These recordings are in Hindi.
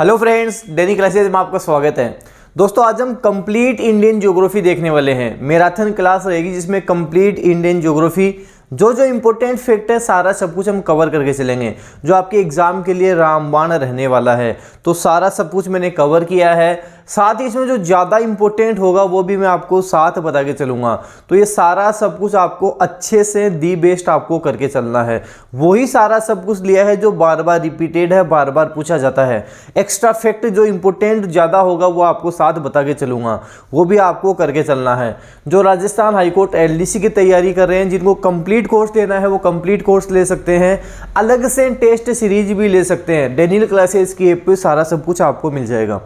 हेलो फ्रेंड्स, डेली क्लासेज में आपका स्वागत है। दोस्तों, आज हम कंप्लीट इंडियन ज्योग्राफी देखने वाले हैं। मैराथन क्लास रहेगी जिसमें कंप्लीट इंडियन ज्योग्राफी जो इंपॉर्टेंट फैक्ट है सारा सब कुछ हम कवर करके चलेंगे। जो आपके एग्जाम के लिए रामबाण रहने वाला है, तो सारा सब कुछ मैंने कवर किया है। साथ ही इसमें जो ज़्यादा इंपॉर्टेंट होगा वो भी मैं आपको साथ बता के चलूँगा। तो ये सारा सब कुछ आपको अच्छे से दी बेस्ट आपको करके चलना है। वही सारा सब कुछ लिया है जो बार बार रिपीटेड है, बार बार पूछा जाता है। एक्स्ट्रा फैक्ट जो इंपॉर्टेंट ज़्यादा होगा वो आपको साथ बता के चलूँगा, वो भी आपको करके चलना है। जो राजस्थान हाईकोर्ट एलडीसी की तैयारी कर रहे हैं, जिनको कंप्लीट कोर्स लेना है वो कंप्लीट कोर्स ले सकते हैं। अलग से टेस्ट सीरीज भी ले सकते हैं। डेनियल क्लासेस की ऐप पे सारा सब कुछ आपको मिल जाएगा।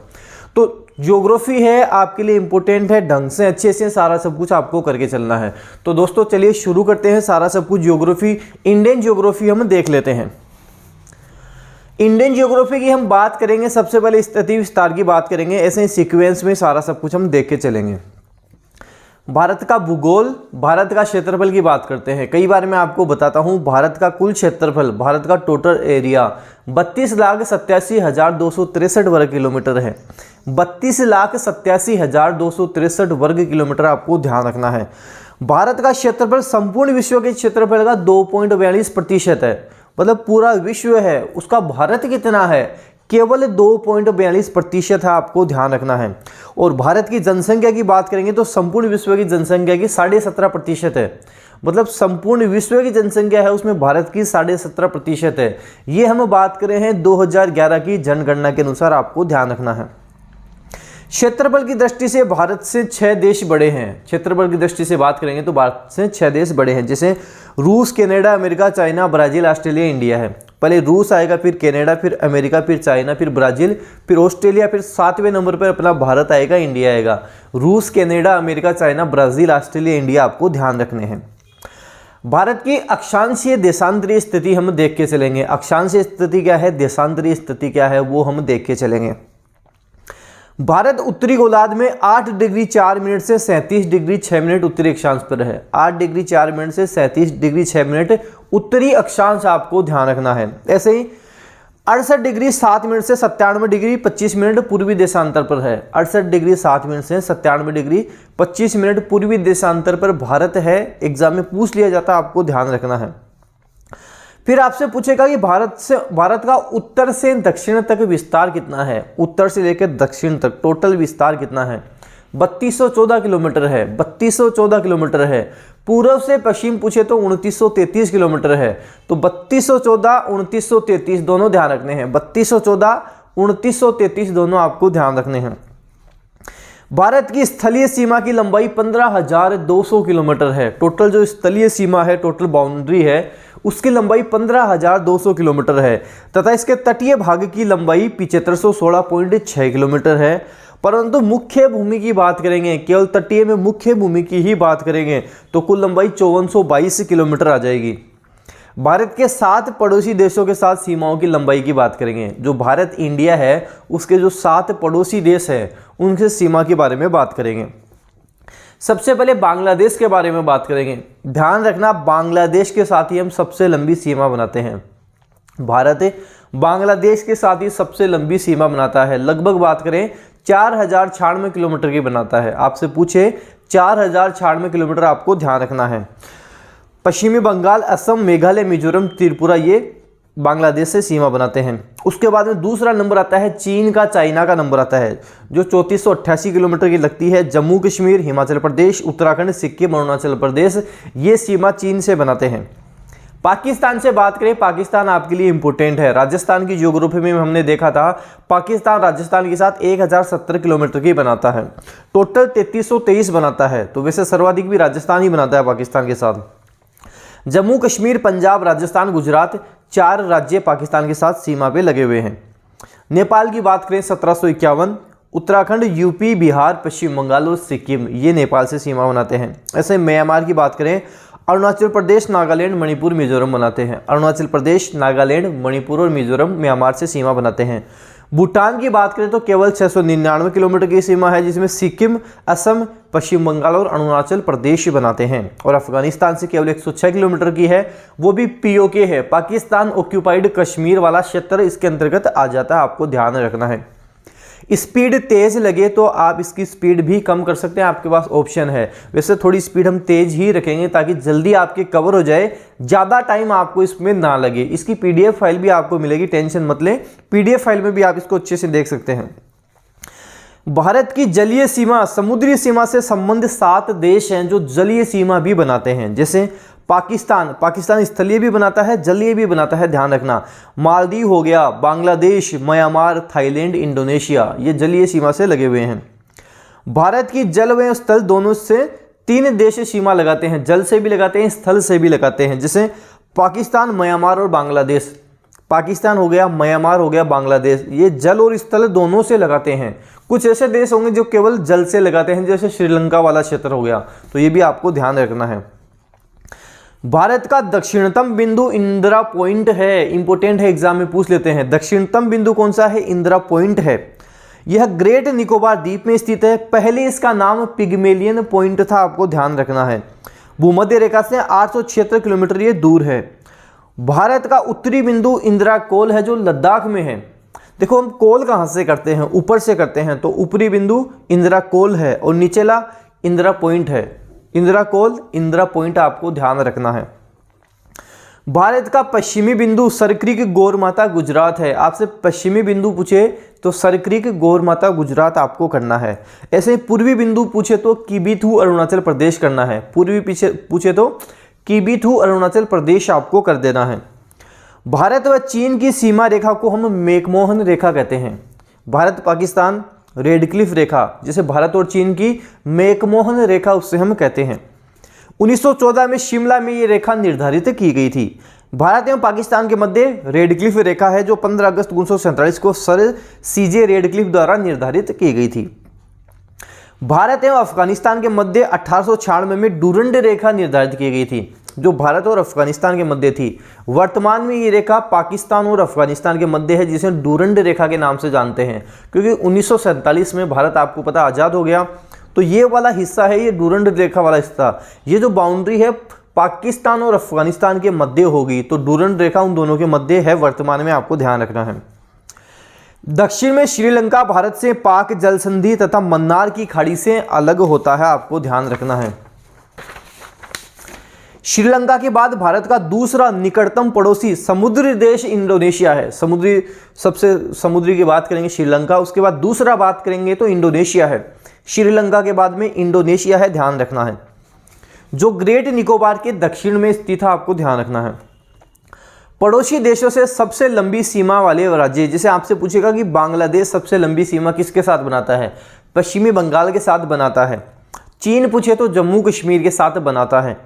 तो ज्योग्राफी है आपके लिए इंपॉर्टेंट है, ढंग से अच्छे से सारा सब कुछ आपको करके चलना है। तो दोस्तों चलिए शुरू करते हैं। सारा सब कुछ ज्योग्राफी, इंडियन ज्योग्राफी हम देख लेते हैं। इंडियन ज्योग्राफी की हम बात करेंगे, सबसे पहले स्थिति विस्तार की बात करेंगे। ऐसे ही सीक्वेंस में सारा सब कुछ हम देख के चलेंगे। भारत का भूगोल, भारत का क्षेत्रफल की बात करते हैं। कई बार मैं आपको बताता हूं, भारत का कुल क्षेत्रफल, भारत का टोटल एरिया 32,87,263 वर्ग किलोमीटर है। 32,87,263 वर्ग किलोमीटर आपको ध्यान रखना है। भारत का क्षेत्रफल संपूर्ण विश्व के क्षेत्रफल का 2.42% है। मतलब पूरा विश्व है उसका भारत कितना है, केवल 2.42% है, आपको ध्यान रखना है। और भारत की जनसंख्या की बात करेंगे तो संपूर्ण विश्व की जनसंख्या की 17.5% है। मतलब संपूर्ण विश्व की जनसंख्या है उसमें भारत की 17.5% है। ये हम बात करें हैं 2011 की जनगणना के अनुसार, आपको ध्यान रखना है। क्षेत्रफल की दृष्टि से भारत से 6 देश बड़े हैं। क्षेत्रफल की दृष्टि से बात करेंगे तो भारत से 6 देश बड़े हैं, जैसे रूस, Canada, America, China, Brazil, Australia, India है। पहले रूस आएगा, फिर कनाडा, फिर अमेरिका, फिर चाइना, फिर ब्राजील, फिर ऑस्ट्रेलिया, फिर 7वें नंबर पर अपना भारत आएगा, इंडिया आएगा। रूस, Canada, America, China, Brazil, Australia, India आपको ध्यान रखने हैं। भारत की अक्षांशीय देशांतरीय स्थिति हम देख के चलेंगे। अक्षांशीय स्थिति क्या है, देशांतरीय स्थिति क्या है, वो हम देख के चलेंगे। भारत उत्तरी गोलार्ध में 8 डिग्री 4 मिनट से 37 डिग्री 6 मिनट उत्तरी अक्षांश पर है। 8 डिग्री 4 मिनट से 37 डिग्री 6 मिनट उत्तरी अक्षांश आपको ध्यान रखना है। ऐसे ही 68 डिग्री 7 मिनट से 97 डिग्री 25 मिनट पूर्वी देशांतर पर है। 68 डिग्री 7 मिनट से 97 डिग्री 25 मिनट पूर्वी देशांतर पर भारत है। एग्जाम में पूछ लिया जाता है, आपको ध्यान रखना है। फिर आपसे पूछेगा कि भारत का उत्तर से दक्षिण तक विस्तार कितना है। उत्तर से लेकर दक्षिण तक टोटल विस्तार कितना है, 3214 किलोमीटर है। 3214 किलोमीटर है। पूर्व से पश्चिम पूछे तो 2933 किलोमीटर है। तो 3214, 2933 दोनों ध्यान रखने हैं। 3214, 2933 दोनों आपको ध्यान रखने हैं। भारत की स्थलीय सीमा की लंबाई 15,200 किलोमीटर है। टोटल जो स्थलीय सीमा है, टोटल बाउंड्री है, उसकी लंबाई 15,200 किलोमीटर है। तथा इसके तटीय भाग की लंबाई 7516.6 किलोमीटर है। परंतु मुख्य भूमि की बात करेंगे, केवल तटीय में मुख्य भूमि की ही बात करेंगे तो कुल लंबाई 5422 किलोमीटर आ जाएगी। भारत के 7 पड़ोसी देशों के साथ सीमाओं की लंबाई की बात करेंगे। जो भारत इंडिया है उसके जो 7 पड़ोसी देश है उनके सीमा के बारे में बात करेंगे। सबसे पहले बांग्लादेश के बारे में बात करेंगे। ध्यान रखना, बांग्लादेश के साथ ही हम सबसे लंबी सीमा बनाते हैं। भारत बांग्लादेश के साथ ही सबसे लंबी सीमा बनाता है। लगभग बात करें 4096 किलोमीटर की बनाता है। आपसे पूछे 4096 किलोमीटर, आपको ध्यान रखना है। पश्चिमी बंगाल, असम, मेघालय, मिजोरम, त्रिपुरा ये बांग्लादेश से सीमा बनाते हैं। उसके बाद में दूसरा नंबर आता है चीन का, चाइना का नंबर आता है जो 3488 किलोमीटर की लगती है। जम्मू कश्मीर, हिमाचल प्रदेश, उत्तराखंड, सिक्किम, अरुणाचल प्रदेश ये सीमा चीन से बनाते हैं। पाकिस्तान से बात करें, पाकिस्तान आपके लिए इंपॉर्टेंट है। राजस्थान की ज्योग्राफी में हमने देखा था, पाकिस्तान राजस्थान के साथ 1070 किलोमीटर की बनाता है। टोटल 3323 बनाता है। तो वैसे सर्वाधिक भी राजस्थान ही बनाता है पाकिस्तान के साथ। जम्मू कश्मीर, पंजाब, राजस्थान, गुजरात 4 राज्य पाकिस्तान के साथ सीमा पे लगे हुए हैं। नेपाल की बात करें 1751, उत्तराखंड, यूपी, बिहार, पश्चिम बंगाल और सिक्किम ये नेपाल से सीमा बनाते हैं। ऐसे म्यांमार की बात करें, अरुणाचल प्रदेश, नागालैंड, मणिपुर, मिजोरम बनाते हैं। अरुणाचल प्रदेश, नागालैंड, मणिपुर और मिजोरम म्यांमार से सीमा बनाते हैं। भूटान की बात करें तो केवल 699 किलोमीटर की सीमा है, जिसमें सिक्किम, असम, पश्चिम बंगाल और अरुणाचल प्रदेश बनाते हैं। और अफगानिस्तान से केवल 106 किलोमीटर की है, वो भी पीओके है, पाकिस्तान ऑक्यूपाइड कश्मीर वाला क्षेत्र इसके अंतर्गत आ जाता है, आपको ध्यान रखना है। स्पीड तेज लगे तो आप इसकी स्पीड भी कम कर सकते हैं, आपके पास ऑप्शन है। वैसे थोड़ी स्पीड हम तेज ही रखेंगे ताकि जल्दी आपके कवर हो जाए, ज़्यादा टाइम आपको इसमें ना लगे। इसकी पीडीएफ फाइल भी आपको मिलेगी, टेंशन मत लें, पीडीएफ फाइल में भी आप इसको अच्छे से देख सकते हैं। भारत की जलीय सीमा, समुद्री सीमा से संबंधित 7 देश हैं जो जलीय सीमा भी बनाते हैं, जैसे पाकिस्तान स्थलीय भी बनाता है, जलीय भी बनाता है, ध्यान रखना। मालदीव हो गया, बांग्लादेश, म्यांमार, थाईलैंड, इंडोनेशिया, ये जलीय सीमा से लगे हुए हैं। भारत की जल व स्थल दोनों से 3 देश सीमा लगाते हैं, जल से भी लगाते हैं, स्थल से भी लगाते हैं, जैसे पाकिस्तान, म्यांमार और बांग्लादेश। पाकिस्तान हो गया, म्यांमार हो गया, बांग्लादेश, ये जल और स्थल दोनों से लगाते हैं। कुछ ऐसे देश होंगे जो केवल जल से लगाते हैं, जैसे श्रीलंका वाला क्षेत्र हो गया, तो ये भी आपको ध्यान रखना है। भारत का दक्षिणतम बिंदु इंदिरा पॉइंट है, इंपोर्टेंट है, एग्जाम में पूछ लेते हैं। दक्षिणतम बिंदु कौन सा है? इंदिरा पॉइंट है। यह ग्रेट निकोबार द्वीप में स्थित है। पहले इसका नाम पिग्मेलियन पॉइंट था, आपको ध्यान रखना है। भूमध्य रेखा से 876 किलोमीटर ये दूर है। भारत का उत्तरी बिंदु इंदिरा कोल है, जो लद्दाख में है। देखो हम कोल कहाँ से करते हैं? ऊपर से करते हैं, तो ऊपरी बिंदु इंदिरा कोल है और निचला इंदिरा पॉइंट है। इंदिरा कोल, इंदिरा पॉइंट आपको ध्यान रखना है। भारत का पश्चिमी बिंदु सरक्रिक गौरमाता गुजरात है। आपसे पश्चिमी बिंदु पूछे तो सरक्रिक गौरमाता गुजरात आपको करना है। ऐसे पूर्वी बिंदु पूछे तो किबिथु अरुणाचल प्रदेश करना है। पूर्वी पीछे पूछे तो किबिथु अरुणाचल प्रदेश आपको कर देना है। भारत व चीन की सीमा रेखा को हम मैकमोहन रेखा कहते हैं। भारत पाकिस्तान रेडक्लिफ रेखा, जैसे भारत और चीन की मैकमोहन रेखा, उससे हम कहते हैं। 1914 में शिमला में ये रेखा निर्धारित की गई थी। भारत एवं पाकिस्तान के मध्य रेडक्लिफ रेखा है, जो 15 अगस्त 1947 को सर सीजे रेडक्लिफ द्वारा निर्धारित की गई थी। भारत एवं अफगानिस्तान के मध्य 1896 में डूरंड रेखा निर्धारित की गई थी, जो भारत और अफगानिस्तान के मध्य थी। वर्तमान में ये रेखा पाकिस्तान और अफगानिस्तान के मध्य है, जिसे डूरंड रेखा के नाम से जानते हैं, क्योंकि 1947 में भारत आपको पता आज़ाद हो गया, तो ये वाला हिस्सा है, ये डूरंड रेखा वाला हिस्सा, ये जो बाउंड्री है पाकिस्तान और अफगानिस्तान के मध्य होगी, तो डूरंड रेखा उन दोनों के मध्य है वर्तमान में, आपको ध्यान रखना है। दक्षिण में श्रीलंका भारत से पाक जल संधि तथा मन्नार की खाड़ी से अलग होता है, आपको ध्यान रखना है। श्रीलंका के बाद भारत का दूसरा निकटतम पड़ोसी समुद्री देश इंडोनेशिया है। सबसे समुद्री की बात करेंगे श्रीलंका, उसके बाद दूसरा बात करेंगे तो इंडोनेशिया है। श्रीलंका के बाद में इंडोनेशिया है, ध्यान रखना है, जो ग्रेट निकोबार के दक्षिण में स्थित है, आपको ध्यान रखना है। पड़ोसी देशों से सबसे लंबी सीमा वाले राज्य, जैसे आपसे पूछेगा कि बांग्लादेश सबसे लंबी सीमा किसके साथ बनाता है? पश्चिमी बंगाल के साथ बनाता है। चीन पूछे तो जम्मू कश्मीर के साथ बनाता है।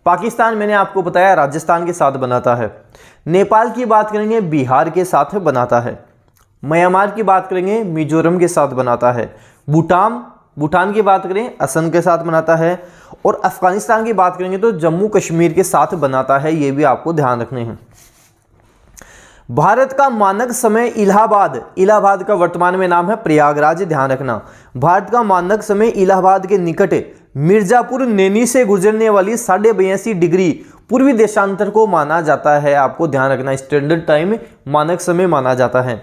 पाकिस्तान मैंने आपको बताया राजस्थान के साथ बनाता है। नेपाल की बात करेंगे बिहार के साथ बनाता है। म्यांमार की बात करेंगे मिजोरम के साथ बनाता है। भूटान की बात करें असम के साथ बनाता है। और अफगानिस्तान की बात करेंगे तो जम्मू कश्मीर के साथ बनाता है, ये भी आपको ध्यान रखने हैं। भारत का मानक समय इलाहाबाद का वर्तमान में नाम है प्रयागराज, ध्यान रखना। भारत का मानक समय इलाहाबाद के निकट मिर्जापुर नैनी से गुजरने वाली 82.5 डिग्री पूर्वी देशांतर को माना जाता है, आपको ध्यान रखना। स्टैंडर्ड टाइम मानक समय माना जाता है,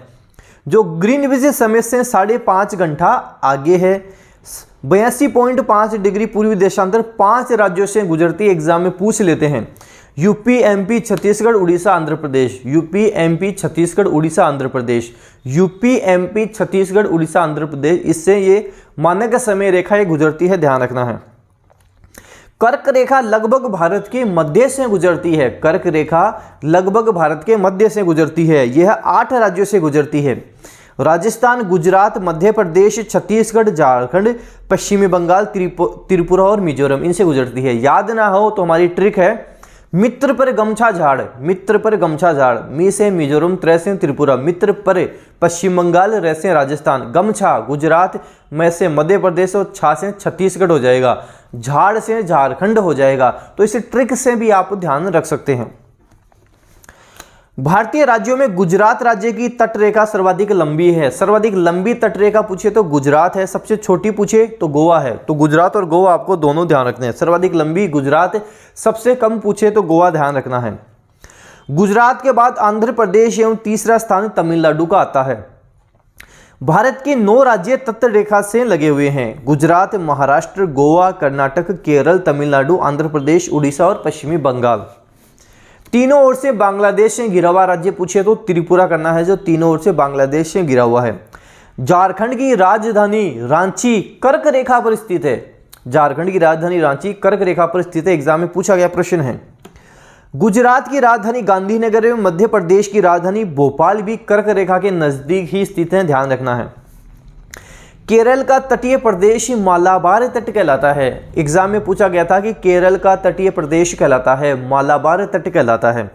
जो ग्रीनविच समय से 5.5 घंटा आगे है। 82.5 डिग्री पूर्वी देशांतर 5 राज्यों से गुजरती, एग्जाम में पूछ लेते हैं। UP, MP, Chhattisgarh, Orissa, Andhra Pradesh. UP, MP, Chhattisgarh, Orissa, Andhra Pradesh. UP, MP, Chhattisgarh, Orissa, Andhra Pradesh, इससे ये मानक समय रेखा ये गुजरती है, ध्यान रखना है। कर्क रेखा लगभग भारत के मध्य से गुजरती है। कर्क रेखा लगभग भारत के मध्य से गुजरती है। यह 8 राज्यों से गुजरती है। राजस्थान, गुजरात, मध्य प्रदेश, छत्तीसगढ़, झारखंड, पश्चिमी बंगाल, त्रिपुरा और मिजोरम, इनसे गुजरती है। याद ना हो तो हमारी ट्रिक है, मित्र पर गमछा झाड़, मित्र पर गमछा झाड़। मी से मिजोरम, त्रै से त्रिपुरा, मित्र पर पश्चिम बंगाल, रै से राजस्थान, गमछा गुजरात, मैं से मध्य प्रदेश और छा से छत्तीसगढ़ हो जाएगा, झाड़ से झारखंड हो जाएगा। तो इस ट्रिक से भी आप ध्यान रख सकते हैं। भारतीय राज्यों में गुजरात राज्य की तटरेखा सर्वाधिक लंबी है। सर्वाधिक लंबी तटरेखा पूछे तो गुजरात है, सबसे छोटी पूछे तो गोवा है। तो गुजरात और गोवा आपको दोनों ध्यान रखने हैं। सर्वाधिक लंबी गुजरात, सबसे कम पूछे तो गोवा ध्यान रखना है। गुजरात के बाद आंध्र प्रदेश एवं तीसरा स्थान तमिलनाडु का आता है। भारत के 9 राज्य तटरेखा से लगे हुए हैं। गुजरात, महाराष्ट्र, गोवा, कर्नाटक, केरल, तमिलनाडु, आंध्र प्रदेश, उड़ीसा और पश्चिमी बंगाल। तीनों ओर से बांग्लादेश से घिरा हुआ राज्य पूछे तो त्रिपुरा करना है, जो तीनों ओर से बांग्लादेश से घिरा हुआ है। झारखंड की राजधानी रांची कर्क रेखा पर स्थित है। झारखंड की राजधानी रांची कर्क रेखा पर स्थित है, एग्जाम में पूछा गया प्रश्न है। गुजरात की राजधानी गांधीनगर एवं मध्य प्रदेश की राजधानी भोपाल भी कर्क रेखा के नजदीक ही स्थित है, ध्यान रखना है। केरल का तटीय प्रदेश मालाबार तट कहलाता है। एग्जाम में पूछा गया था कि केरल का तटीय प्रदेश कहलाता है, मालाबार तट कहलाता है।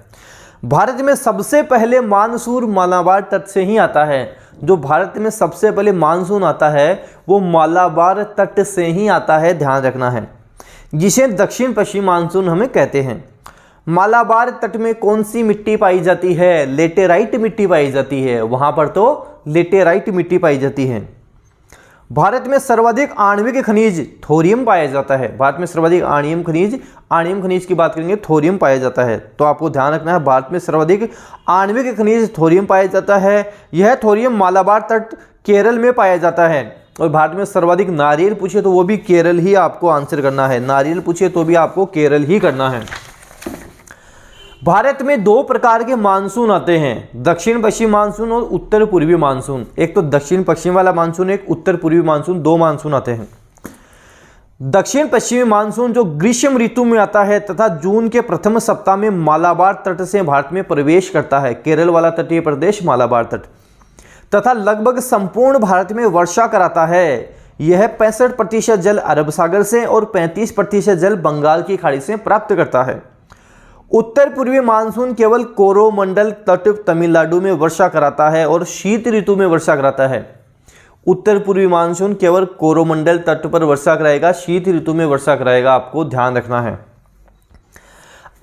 भारत में सबसे पहले मानसून मालाबार तट से ही आता है। जो भारत में सबसे पहले मानसून आता है वो मालाबार तट से ही आता है, ध्यान रखना है, जिसे दक्षिण पश्चिम मानसून हमें कहते हैं। मालाबार तट में कौन सी मिट्टी पाई जाती है? लेटेराइट मिट्टी पाई जाती है, वहां पर तो लेटेराइट मिट्टी पाई जाती है। भारत में सर्वाधिक आणविक खनिज थोरियम पाया जाता है। भारत में सर्वाधिक आणविक खनिज की बात करेंगे, थोरियम पाया जाता है। तो आपको ध्यान रखना है, भारत में सर्वाधिक आणविक खनिज थोरियम पाया जाता है। यह थोरियम मालाबार तट केरल में पाया जाता है। और भारत में सर्वाधिक नारियल पूछे तो वो भी केरल ही आपको आंसर करना है। नारियल पूछे तो भी आपको केरल ही करना है। भारत में 2 प्रकार के मानसून आते हैं, दक्षिण पश्चिम मानसून और उत्तर पूर्वी मानसून। एक तो दक्षिण पश्चिम वाला मानसून, एक उत्तर पूर्वी मानसून, 2 मानसून आते हैं। दक्षिण पश्चिमी मानसून जो ग्रीष्म ऋतु में आता है तथा जून के प्रथम सप्ताह में मालाबार तट से भारत में प्रवेश करता है। केरल वाला तटीय प्रदेश मालाबार तट, तथा लगभग संपूर्ण भारत में वर्षा कराता है। यह 65% जल अरब सागर से और 35% जल बंगाल की खाड़ी से प्राप्त करता है। उत्तर पूर्वी मानसून केवल कोरोमंडल तट तमिलनाडु में वर्षा कराता है और शीत ऋतु में वर्षा कराता है। उत्तर पूर्वी मानसून केवल कोरोमंडल तट पर वर्षा कराएगा, शीत ऋतु में वर्षा कराएगा, आपको ध्यान रखना है।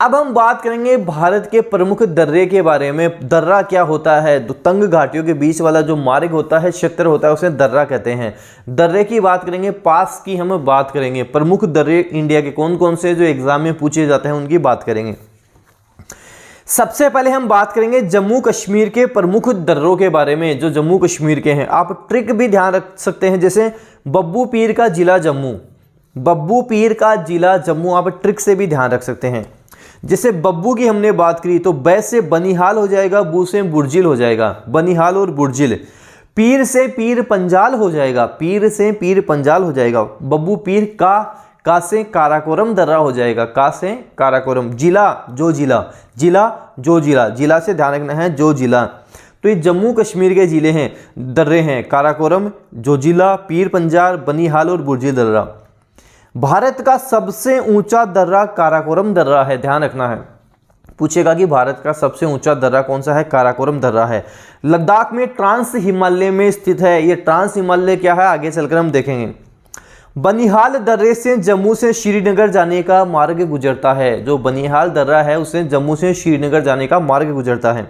अब हम बात करेंगे भारत के प्रमुख दर्रे के बारे में। दर्रा क्या होता है? तंग घाटियों के बीच वाला जो मार्ग होता है, क्षेत्र होता है, उसे दर्रा कहते हैं। दर्रे की बात करेंगे, पास की हम बात करेंगे। प्रमुख दर्रे इंडिया के कौन कौन से जो एग्जाम में पूछे जाते हैं उनकी बात करेंगे। सबसे पहले हम बात करेंगे जम्मू कश्मीर के प्रमुख दर्रों के बारे में, जो जम्मू कश्मीर के हैं। आप ट्रिक भी ध्यान रख सकते हैं, जैसे बब्बू पीर का जिला जम्मू, बब्बू पीर का जिला जम्मू, आप ट्रिक से भी ध्यान रख सकते हैं। जैसे बब्बू की हमने बात करी तो बै से बनिहाल हो जाएगा, बू से बुर्जिल हो जाएगा, बनिहाल और बुर्जिल। पीर से पीर पंजाल हो जाएगा, पीर से पीर पंजाल हो जाएगा। बब्बू पीर का से काराकोरम दर्रा हो जाएगा, का से काराकोरम। जिला जो जिला, जिला जो जिला, जिला से ध्यान रखना है, जो जिला। तो ये जम्मू कश्मीर के जिले हैं, दर्रे हैं, काराकोरम, जो जिला, पीर पंजाल, बनिहाल और बुर्जिल दर्रा। भारत का सबसे ऊंचा दर्रा काराकोरम दर्रा है, ध्यान रखना है। पूछेगा कि भारत का सबसे ऊंचा दर्रा कौन सा है? काराकोरम दर्रा है। लद्दाख में ट्रांस हिमालय में स्थित है। ये ट्रांस हिमालय क्या है आगे चलकर हम देखेंगे। बनिहाल दर्रे से जम्मू से श्रीनगर जाने का मार्ग गुजरता है। जो बनिहाल दर्रा है उससे जम्मू से श्रीनगर जाने का मार्ग गुजरता है।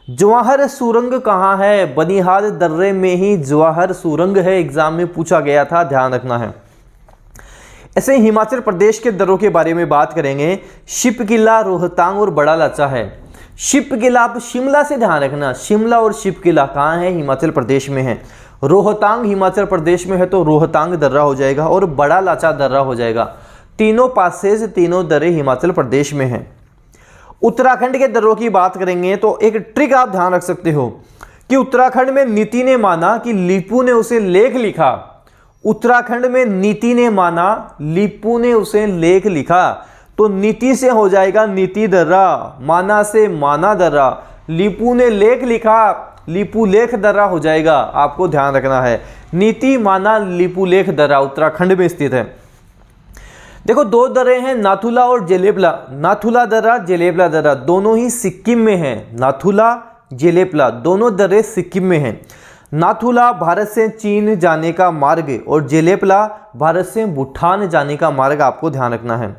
जवाहर सुरंग कहाँ है? बनिहाल दर्रे में ही जवाहर सुरंग है, एग्जाम में पूछा गया था, ध्यान रखना है। ऐसे हिमाचल प्रदेश के दर्रों के बारे में बात करेंगे। शिप किला, रोहतांग और बड़ा लाचा है। शिप किला आप शिमला से ध्यान रखना, शिमला और शिप किला कहाँ है? हिमाचल प्रदेश में है। रोहतांग हिमाचल प्रदेश में है तो रोहतांग दर्रा हो जाएगा और बड़ा लाचा दर्रा हो जाएगा। तीनों पासेज, तीनों दर्रे हिमाचल प्रदेश में हैं। उत्तराखंड के दर्रों की बात करेंगे तो एक ट्रिक आप ध्यान रख सकते हो कि उत्तराखंड में नीति ने माना कि लीपू ने उसे लेख लिखा। उत्तराखंड में नीति ने माना, लीपू ने उसे लेख लिखा, तो नीति से हो जाएगा नीति दर्रा, माना से माना दर्रा। लीपू ने लेख लिखा, लीपू लेख दर्रा हो जाएगा, आपको ध्यान रखना है। नीति माना लीपू लेख दर्रा उत्तराखंड में स्थित है। देखो 2 दर्रे हैं, नाथुला और जेलेपला। नाथुला दर्रा, जेलेपला दर्रा दोनों ही सिक्किम में हैं। नाथुला, जेलेपला दोनों दर्रे सिक्किम में हैं। नाथुला भारत से चीन जाने का मार्ग और जेलेपला भारत से भूटान जाने का मार्ग, आपको ध्यान रखना है।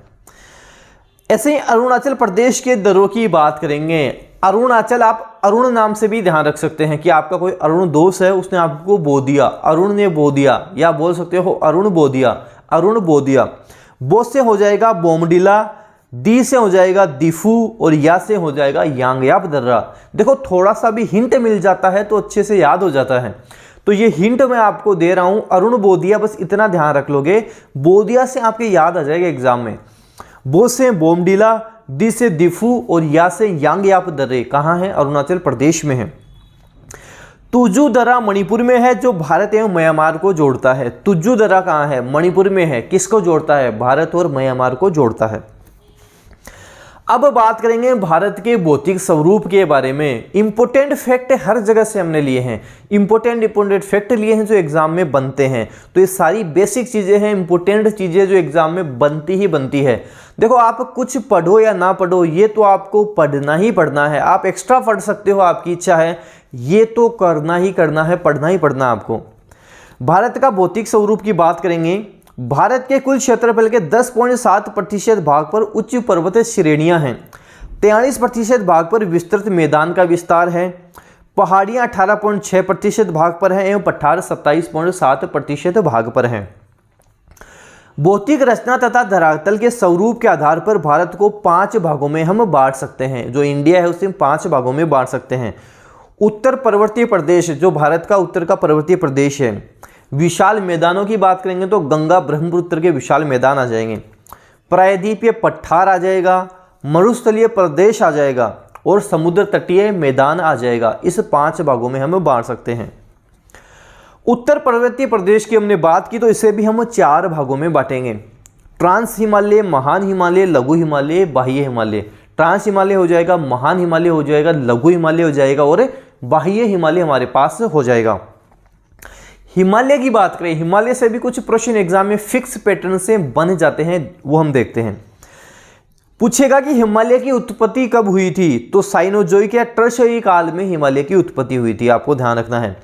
ऐसे ही अरुणाचल प्रदेश के दर्रों की बात करेंगे। अरुणाचल आप अरुण नाम से भी ध्यान रख सकते हैं कि आपका कोई अरुण दोस्त है, उसने आपको बो दिया, अरुण ने बो दिया, या बोल सकते हो अरुण बो दिया, अरुण बो दिया। बो से हो जाएगा बोमडिला, दी से हो जाएगा दिफू, और या से हो जाएगा यांगयाप दर्रा। देखो थोड़ा सा भी हिंट मिल जाता है तो अच्छे से याद हो जाता है, तो ये हिंट मैं आपको दे रहा हूं, अरुण बोदिया, बस इतना ध्यान रख लोगे, बोदिया से आपके याद आ जाएगा एग्जाम में। बो से बोमडिला, दी से दिफू, और या से यांगयाप दर्रे कहाँ है? अरुणाचल प्रदेश में है। तुजू दर्रा मणिपुर में है, जो भारत एवं म्यांमार को जोड़ता है। तुजू दर्रा कहाँ है? मणिपुर में है। किसको जोड़ता है? भारत और म्यांमार को जोड़ता है। अब बात करेंगे भारत के भौतिक स्वरूप के बारे में। इंपोर्टेंट फैक्ट हर जगह से हमने लिए हैं, इंपोर्टेंट फैक्ट लिए हैं जो एग्जाम में बनते हैं। तो ये सारी बेसिक चीजें हैं, इंपोर्टेंट चीजें जो एग्जाम में बनती ही बनती है। देखो आप कुछ पढ़ो या ना पढ़ो, ये तो आपको पढ़ना ही पढ़ना है। आप एक्स्ट्रा पढ़ सकते हो, आपकी इच्छा है, ये तो करना ही करना है, पढ़ना ही पढ़ना आपको। भारत का भौतिक स्वरूप की बात करेंगे। भारत के कुल क्षेत्रफल के 10.7% भाग पर उच्च पर्वतीय श्रेणियां हैं। 43% भाग पर विस्तृत मैदान का विस्तार है। पहाड़ियां 18.6% भाग पर हैं एवं पठार 27.7% भाग पर हैं। भौतिक रचना तथा धरातल के स्वरूप के आधार पर भारत को 5 भागों में हम बांट सकते हैं। जो इंडिया है उसे 5 भागों में बांट सकते हैं। उत्तर पर्वतीय प्रदेश, जो भारत का उत्तर का पर्वतीय प्रदेश है। विशाल मैदानों की बात करेंगे तो गंगा ब्रह्मपुत्र के विशाल मैदान आ जाएंगे। प्रायद्वीपीय पठार आ जाएगा, मरुस्थलीय प्रदेश आ जाएगा, और समुद्र तटीय मैदान आ जाएगा। इस 5 भागों में हम बांट सकते हैं। उत्तर पर्वतीय प्रदेश की हमने बात की तो इसे भी हम 4 भागों में बांटेंगे। ट्रांस हिमालय, महान हिमालय, लघु हिमालय, बाह्य हिमालय। ट्रांस हिमालय हो जाएगा, महान हिमालय हो जाएगा, लघु हिमालय हो जाएगा, और बाह्य हिमालय हमारे पास हो जाएगा। हिमालय की बात करें, हिमालय से भी कुछ प्रश्न एग्जाम में फिक्स पैटर्न से बन जाते हैं, वो हम देखते हैं। पूछेगा कि हिमालय की उत्पत्ति कब हुई थी, तो साइनोजोइक या टर्शियरी काल में हिमालय की उत्पत्ति हुई थी, आपको ध्यान रखना है।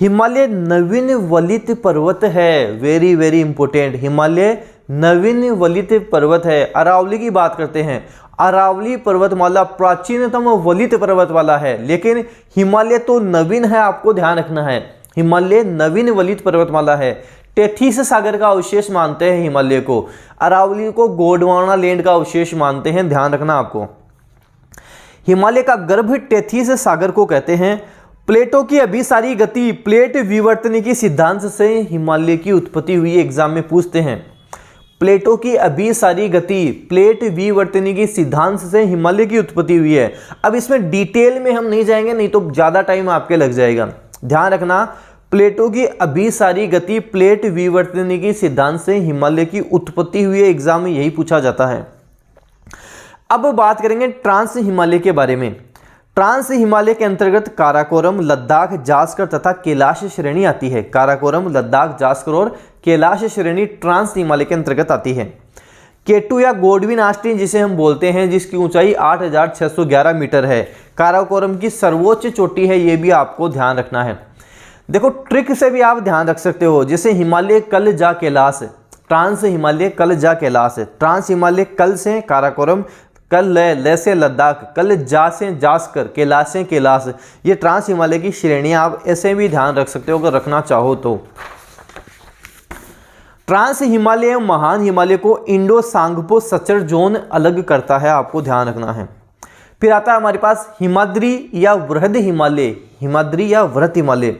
हिमालय नवीन वलित पर्वत है, वेरी वेरी इंपोर्टेंट। हिमालय नवीन वलित पर्वत है। अरावली की बात करते हैं, अरावली पर्वतमाला प्राचीनतम वलित पर्वतमाला है, लेकिन हिमालय तो नवीन है, आपको ध्यान रखना है। हिमालय नवीन वलित पर्वतमाला है। टेथिस सागर का अवशेष मानते हैं हिमालय को। अरावली को गोंडवाना लैंड का अवशेष मानते हैं, ध्यान रखना आपको। हिमालय का गर्भ टेथिस सागर को कहते हैं। प्लेटों की अभिसारी गति, प्लेट विवर्तनिकी सिद्धांत से हिमालय की उत्पत्ति हुई, एग्जाम में पूछते हैं। प्लेटों की अभिसारी गति, प्लेट विवर्तनिकी सिद्धांत से हिमालय की उत्पत्ति हुई है। अब इसमें डिटेल में हम नहीं जाएंगे, नहीं तो ज्यादा टाइम आपके लग जाएगा। ध्यान रखना, प्लेटों की अभिसारी गति, प्लेट विवर्तनिकी सिद्धांत से हिमालय की उत्पत्ति हुई है, एग्जाम में यही पूछा जाता है। अब बात करेंगे ट्रांस हिमालय के बारे में। ट्रांस हिमालय के अंतर्गत काराकोरम, लद्दाख, जास्कर तथा कैलाश श्रेणी आती है। काराकोरम, लद्दाख, जास्कर और कैलाश श्रेणी ट्रांस हिमालय के अंतर्गत आती है। केटू या गोडविन आस्टीन जिसे हम बोलते हैं, जिसकी ऊंचाई 8611 मीटर है, काराकोरम की सर्वोच्च चोटी है, ये भी आपको ध्यान रखना है। देखो ट्रिक से भी आप ध्यान रख सकते हो, जैसे हिमालय कल जा कैलाश, ट्रांस हिमालय कल जा कैलाश। ट्रांस हिमालय कल से काराकोरम, कल ले से लद्दाख, कल जा से जास्कर, कैलाश से कैलाश। ये ट्रांस हिमालय की श्रेणियां आप ऐसे भी ध्यान रख सकते हो अगर रखना चाहो तो। ट्रांस हिमालय एवं महान हिमालय को इंडो सांगपो सचर जोन अलग करता है, आपको ध्यान रखना है। फिर आता है हमारे पास हिमाद्री या वृहद हिमालय। हिमाद्री या वृहद हिमालय,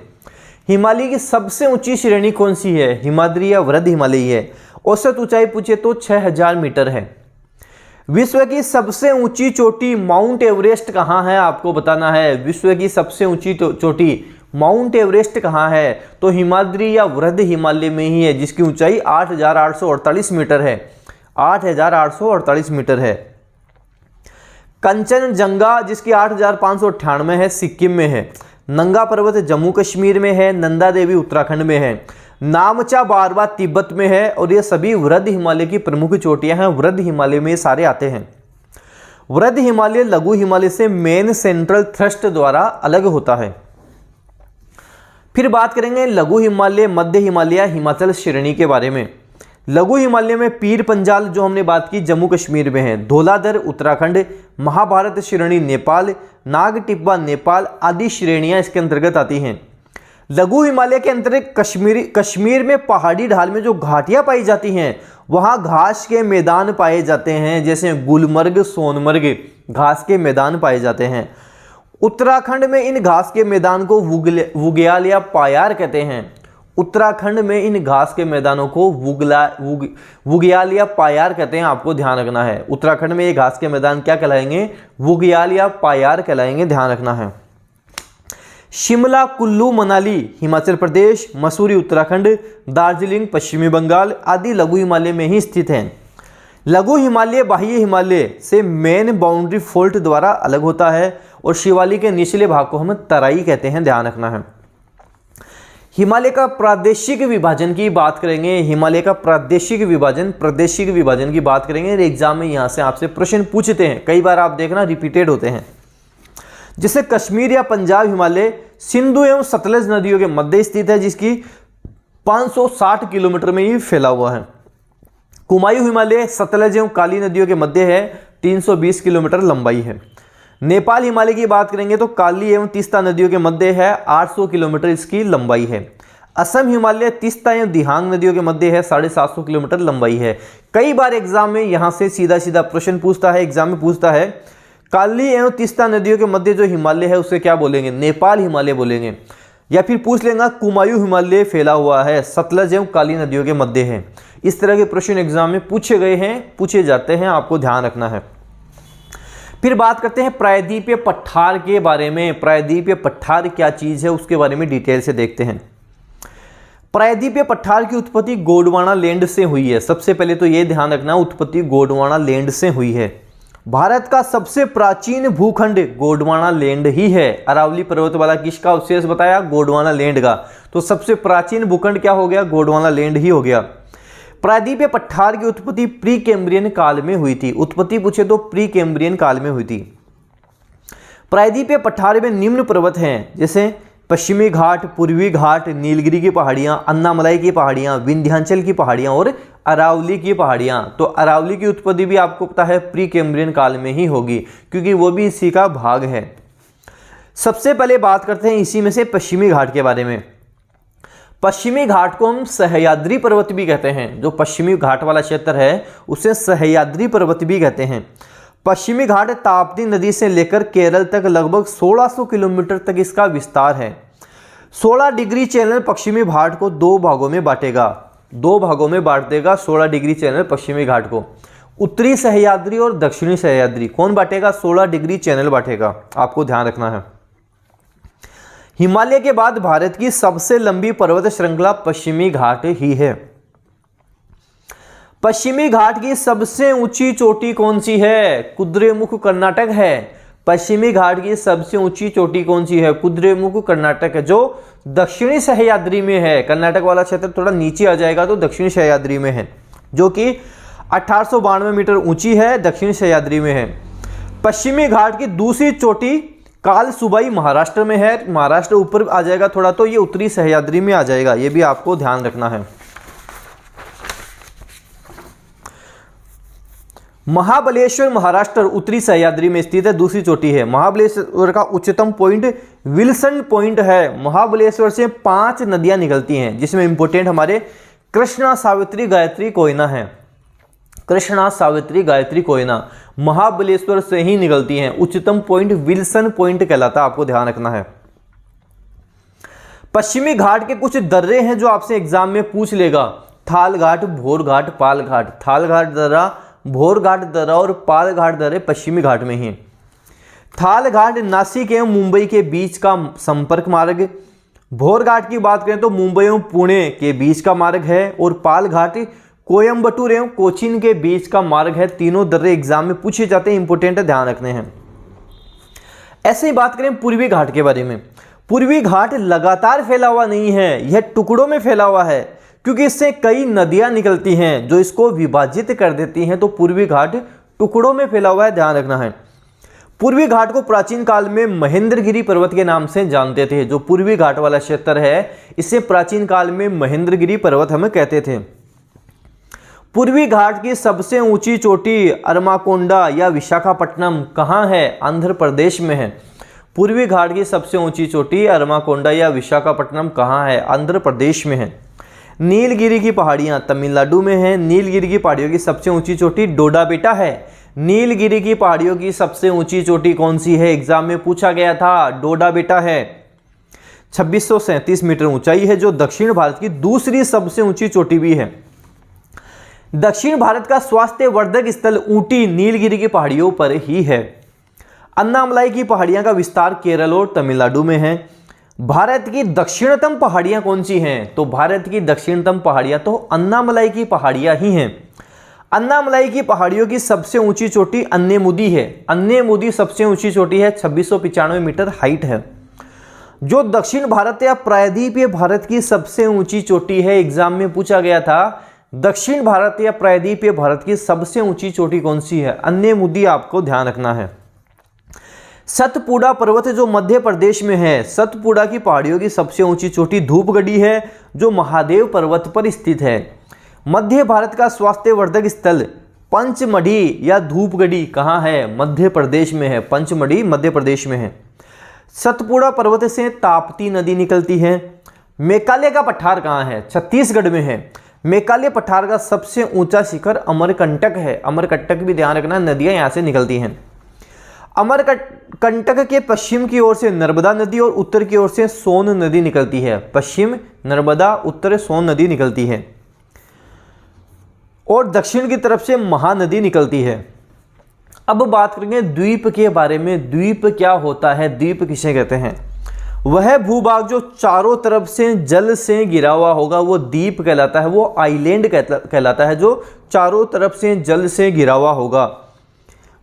हिमालय की सबसे ऊंची श्रेणी कौन सी है? हिमाद्री या वृहद हिमालय है। औसत ऊंचाई पूछे तो 6000 मीटर है। विश्व की सबसे ऊंची चोटी माउंट एवरेस्ट कहाँ है, आपको बताना है। विश्व की सबसे ऊंची चोटी माउंट एवरेस्ट कहाँ है? तो हिमाद्री या वृहद हिमालय में ही है, जिसकी ऊंचाई 8848 मीटर है। 8848 मीटर है। कंचनजंगा जिसकी 8598 है, सिक्किम में है। नंगा पर्वत जम्मू कश्मीर में है। नंदा देवी उत्तराखंड में है। नामचा बारवा तिब्बत में है। और ये सभी वृहद हिमालय की प्रमुख चोटियां हैं। वृहद हिमालय में सारे आते हैं। वृहद हिमालय लघु हिमालय से मेन सेंट्रल थ्रस्ट द्वारा अलग होता है। फिर बात करेंगे लघु हिमालय, मध्य हिमालय, हिमाचल श्रेणी के बारे में। लघु हिमालय में पीर पंजाल जो हमने बात की जम्मू कश्मीर में है, धौलाधर उत्तराखंड, महाभारत श्रेणी नेपाल, नाग टिब्बा नेपाल आदि श्रेणियां इसके अंतर्गत आती हैं। लघु हिमालय के अंतर्गत कश्मीर में पहाड़ी ढाल में जो घाटियां पाई जाती हैं वहां घास के मैदान पाए जाते हैं, जैसे गुलमर्ग, सोनमर्ग घास के मैदान पाए जाते हैं। उत्तराखंड में इन घास के मैदान को वुग्याल या पायार कहते हैं। उत्तराखंड में इन घास के मैदानों को वुग्याल या पायार कहते हैं, आपको ध्यान रखना है। उत्तराखंड में ये घास के मैदान क्या कहलाएंगे? वुग्याल या पायार कहलाएंगे, ध्यान रखना है। शिमला, कुल्लू मनाली हिमाचल प्रदेश, मसूरी उत्तराखंड, दार्जिलिंग पश्चिमी बंगाल आदि लघु हिमालय में ही स्थित हैं। लघु हिमालय बाह्य हिमालय से मेन बाउंड्री फोल्ट द्वारा अलग होता है और शिवालिक के निचले भाग को हम तराई कहते हैं, ध्यान रखना है। हिमालय का प्रादेशिक विभाजन की बात करेंगे। हिमालय का प्रादेशिक विभाजन की बात करेंगे। एग्जाम में यहां से आपसे प्रश्न पूछते हैं, कई बार आप देखना रिपीटेड होते हैं। जिसे कश्मीर या पंजाब हिमालय सिंधु एवं सतलज नदियों के मध्य स्थित है, जिसकी 560 किलोमीटर में ही फैला हुआ है। कुमायूं हिमालय सतलज एवं काली नदियों के मध्य है, 320 किलोमीटर लंबाई है। नेपाल हिमालय की बात करेंगे तो काली एवं तीस्ता नदियों के मध्य है, 800 किलोमीटर इसकी लंबाई है। असम हिमालय तीस्ता एवं दिहांग नदियों के मध्य है, 750 किलोमीटर लंबाई है। कई बार एग्जाम में यहां से सीधा सीधा प्रश्न पूछता है, एग्जाम में पूछता है काली एवं तीस्ता नदियों के मध्य जो हिमालय है उसे क्या बोलेंगे? नेपाल हिमालय बोलेंगे। या फिर पूछ लेगा कुमायूं हिमालय फैला हुआ है, सतलज एवं काली नदियों के मध्य है। इस तरह के प्रश्न एग्जाम में पूछे गए हैं, पूछे जाते हैं, आपको ध्यान रखना है। फिर बात करते हैं प्रायद्वीपीय पठार के बारे में। प्रायद्वीपीय पठार क्या चीज है उसके बारे में डिटेल से देखते हैं। प्रायद्वीपीय पठार की उत्पत्ति गोंडवाना लैंड से हुई है। सबसे पहले तो यह ध्यान रखना, उत्पत्ति गोंडवाना लैंड से हुई है। भारत का सबसे प्राचीन भूखंड गोंडवाना लैंड ही है। अरावली पर्वत वाला किसका अवशेष बताया? गोंडवाना लैंड का। तो सबसे प्राचीन भूखंड क्या हो गया? गोंडवाना लैंड ही हो गया। प्रायद्वीपीय पठार की उत्पत्ति प्री कैम्ब्रियन काल में हुई थी। उत्पत्ति पूछे तो प्री कैम्ब्रियन काल में हुई थी। प्रायद्वीपीय पठार में निम्न पर्वत हैं, जैसे पश्चिमी घाट, पूर्वी घाट, नीलगिरी की पहाड़ियां, अन्नामलाई की पहाड़ियां, विंध्याचल की पहाड़ियां और अरावली की पहाड़ियां। तो अरावली की उत्पत्ति भी आपको पता है प्री कैम्ब्रियन काल में ही होगी, क्योंकि वो भी इसी का भाग है। सबसे पहले बात करते हैं इसी में से पश्चिमी घाट के बारे में। पश्चिमी घाट को हम सह्याद्री पर्वत भी कहते हैं। जो पश्चिमी घाट वाला क्षेत्र है उसे सह्याद्री पर्वत भी कहते हैं। पश्चिमी घाट ताप्ती नदी से लेकर केरल तक लगभग 1600 किलोमीटर तक इसका विस्तार है। 16 डिग्री चैनल पश्चिमी घाट को दो भागों में बांटेगा। 16 डिग्री चैनल पश्चिमी घाट को। उत्तरी सह्याद्री और दक्षिणी सह्याद्री कौन बांटेगा? 16 डिग्री चैनल बांटेगा, आपको ध्यान रखना है। हिमालय के बाद भारत की सबसे लंबी पर्वत श्रृंखला पश्चिमी घाट ही है। पश्चिमी घाट की सबसे ऊंची चोटी कौन सी है? कुद्रेमुख कर्नाटक है। पश्चिमी घाट की सबसे ऊंची चोटी कौन सी है? कुद्रेमुख कर्नाटक है, जो दक्षिणी सह्याद्री में है। कर्नाटक वाला क्षेत्र थोड़ा नीचे आ जाएगा तो दक्षिणी सह्याद्री में है, जो कि 1892 मीटर ऊंची है, दक्षिणी सह्याद्री में है। पश्चिमी घाट की दूसरी चोटी कालसुबाई महाराष्ट्र में है। महाराष्ट्र ऊपर आ जाएगा थोड़ा तो ये उत्तरी सह्याद्री में आ जाएगा, ये भी आपको ध्यान रखना है। महाबलेश्वर महाराष्ट्र उत्तरी सह्याद्री में स्थित है, दूसरी चोटी है। महाबलेश्वर का उच्चतम पॉइंट विल्सन पॉइंट है। महाबलेश्वर से 5 नदियां निकलती हैं, जिसमें इंपोर्टेंट हमारे कृष्णा, सावित्री, गायत्री, कोयना है। कृष्णा, सावित्री, गायत्री, कोयना महाबलेश्वर से ही निकलती हैं। उच्चतम पॉइंट विल्सन पॉइंट कहलाता है, आपको ध्यान रखना है। पश्चिमी घाट के कुछ दर्रे हैं जो आपसे एग्जाम में पूछ लेगा। थाल घाट, भोर घाट, पाल घाट। थाल घाट दर्रा, भोर घाट दर्रा और पाल घाट दर्रे पश्चिमी घाट में ही। थाल घाट नासिक एवं मुंबई के बीच का संपर्क मार्ग। भोर घाट की बात करें तो मुंबई एवं पुणे के बीच का मार्ग है। और पाल घाट कोयम्बटूर एवं कोचीन के बीच का मार्ग है। तीनों दर्रे एग्जाम में पूछे जाते हैं, इंपोर्टेंट है, ध्यान रखने हैं। ऐसे ही बात करें पूर्वी घाट के बारे में। पूर्वी घाट लगातार फैला हुआ नहीं है, यह टुकड़ों में फैला हुआ है, क्योंकि इससे कई नदियां निकलती हैं जो इसको विभाजित कर देती हैं। तो पूर्वी घाट टुकड़ों में फैला हुआ है, ध्यान रखना है। पूर्वी घाट को प्राचीन काल में महेंद्रगिरी पर्वत के नाम से जानते थे। जो पूर्वी घाट वाला क्षेत्र है इसे प्राचीन काल में महेंद्रगिरी पर्वत हम कहते थे। पूर्वी घाट की सबसे ऊंची चोटी अरमाकोंडा या विशाखापट्टनम कहाँ है? आंध्र प्रदेश में है। पूर्वी घाट की सबसे ऊंची चोटी अरमाकोंडा या विशाखापट्टनम कहाँ है? आंध्र प्रदेश में है। नीलगिरी की पहाड़ियाँ तमिलनाडु में है। नीलगिरी की पहाड़ियों की सबसे ऊंची चोटी डोडा बेटा है। नीलगिरी की पहाड़ियों की सबसे ऊंची चोटी कौन सी है? एग्जाम में पूछा गया था, डोडा बेटा है। 2637 मीटर ऊंचाई है, जो दक्षिण भारत की दूसरी सबसे ऊंची चोटी भी है। दक्षिण भारत का स्वास्थ्य वर्धक स्थल ऊटी नीलगिरी की पहाड़ियों पर ही है। अन्नामलाई की पहाड़ियां का विस्तार केरल और तमिलनाडु में है। भारत की दक्षिणतम पहाड़ियां कौन सी हैं? तो भारत की दक्षिणतम पहाड़ियां तो अन्नामलाई की पहाड़ियां ही हैं। अन्नामलाई की पहाड़ियों की सबसे ऊंची चोटी अन्नेमुदी है। अन्नेमुदी सबसे ऊंची चोटी है, 2695 मीटर हाइट है। जो दक्षिण भारत या प्रायद्वीपीय भारत की सबसे ऊंची चोटी है, एग्जाम में पूछा गया था, दक्षिण भारत या प्रायद्वीपीय भारत की सबसे ऊंची चोटी कौन सी है? अन्नेमुदी आपको ध्यान रखना है। सतपुड़ा पर्वत जो मध्य प्रदेश में है, सतपुड़ा की पहाड़ियों की सबसे ऊंची चोटी धूपगढ़ी है, जो महादेव पर्वत पर स्थित है। मध्य भारत का स्वास्थ्यवर्धक स्थल पंचमढ़ी या धूपगढ़ी कहाँ है? मध्य प्रदेश में है। पंचमढ़ी मध्य प्रदेश में है। सतपुड़ा पर्वत से ताप्ती नदी निकलती है। मेघालय का पठार कहाँ है? छत्तीसगढ़ में है। मेघालय पठार का सबसे ऊंचा शिखर अमरकंटक है। अमरकंटक भी ध्यान रखना, नदियां यहाँ से निकलती हैं। अमरकंटक के पश्चिम की ओर से नर्मदा नदी और उत्तर की ओर से सोन नदी निकलती है। पश्चिम नर्मदा, उत्तर सोन नदी निकलती है और दक्षिण की तरफ से महानदी निकलती है। अब बात करेंगे द्वीप के बारे में। द्वीप क्या होता है? द्वीप किसे कहते हैं? वह भूभाग जो चारों तरफ से जल से घिरा हुआ होगा वो द्वीप कहलाता है। वो आइलैंड कहलाता है, जो चारों तरफ से जल से घिरा हुआ होगा।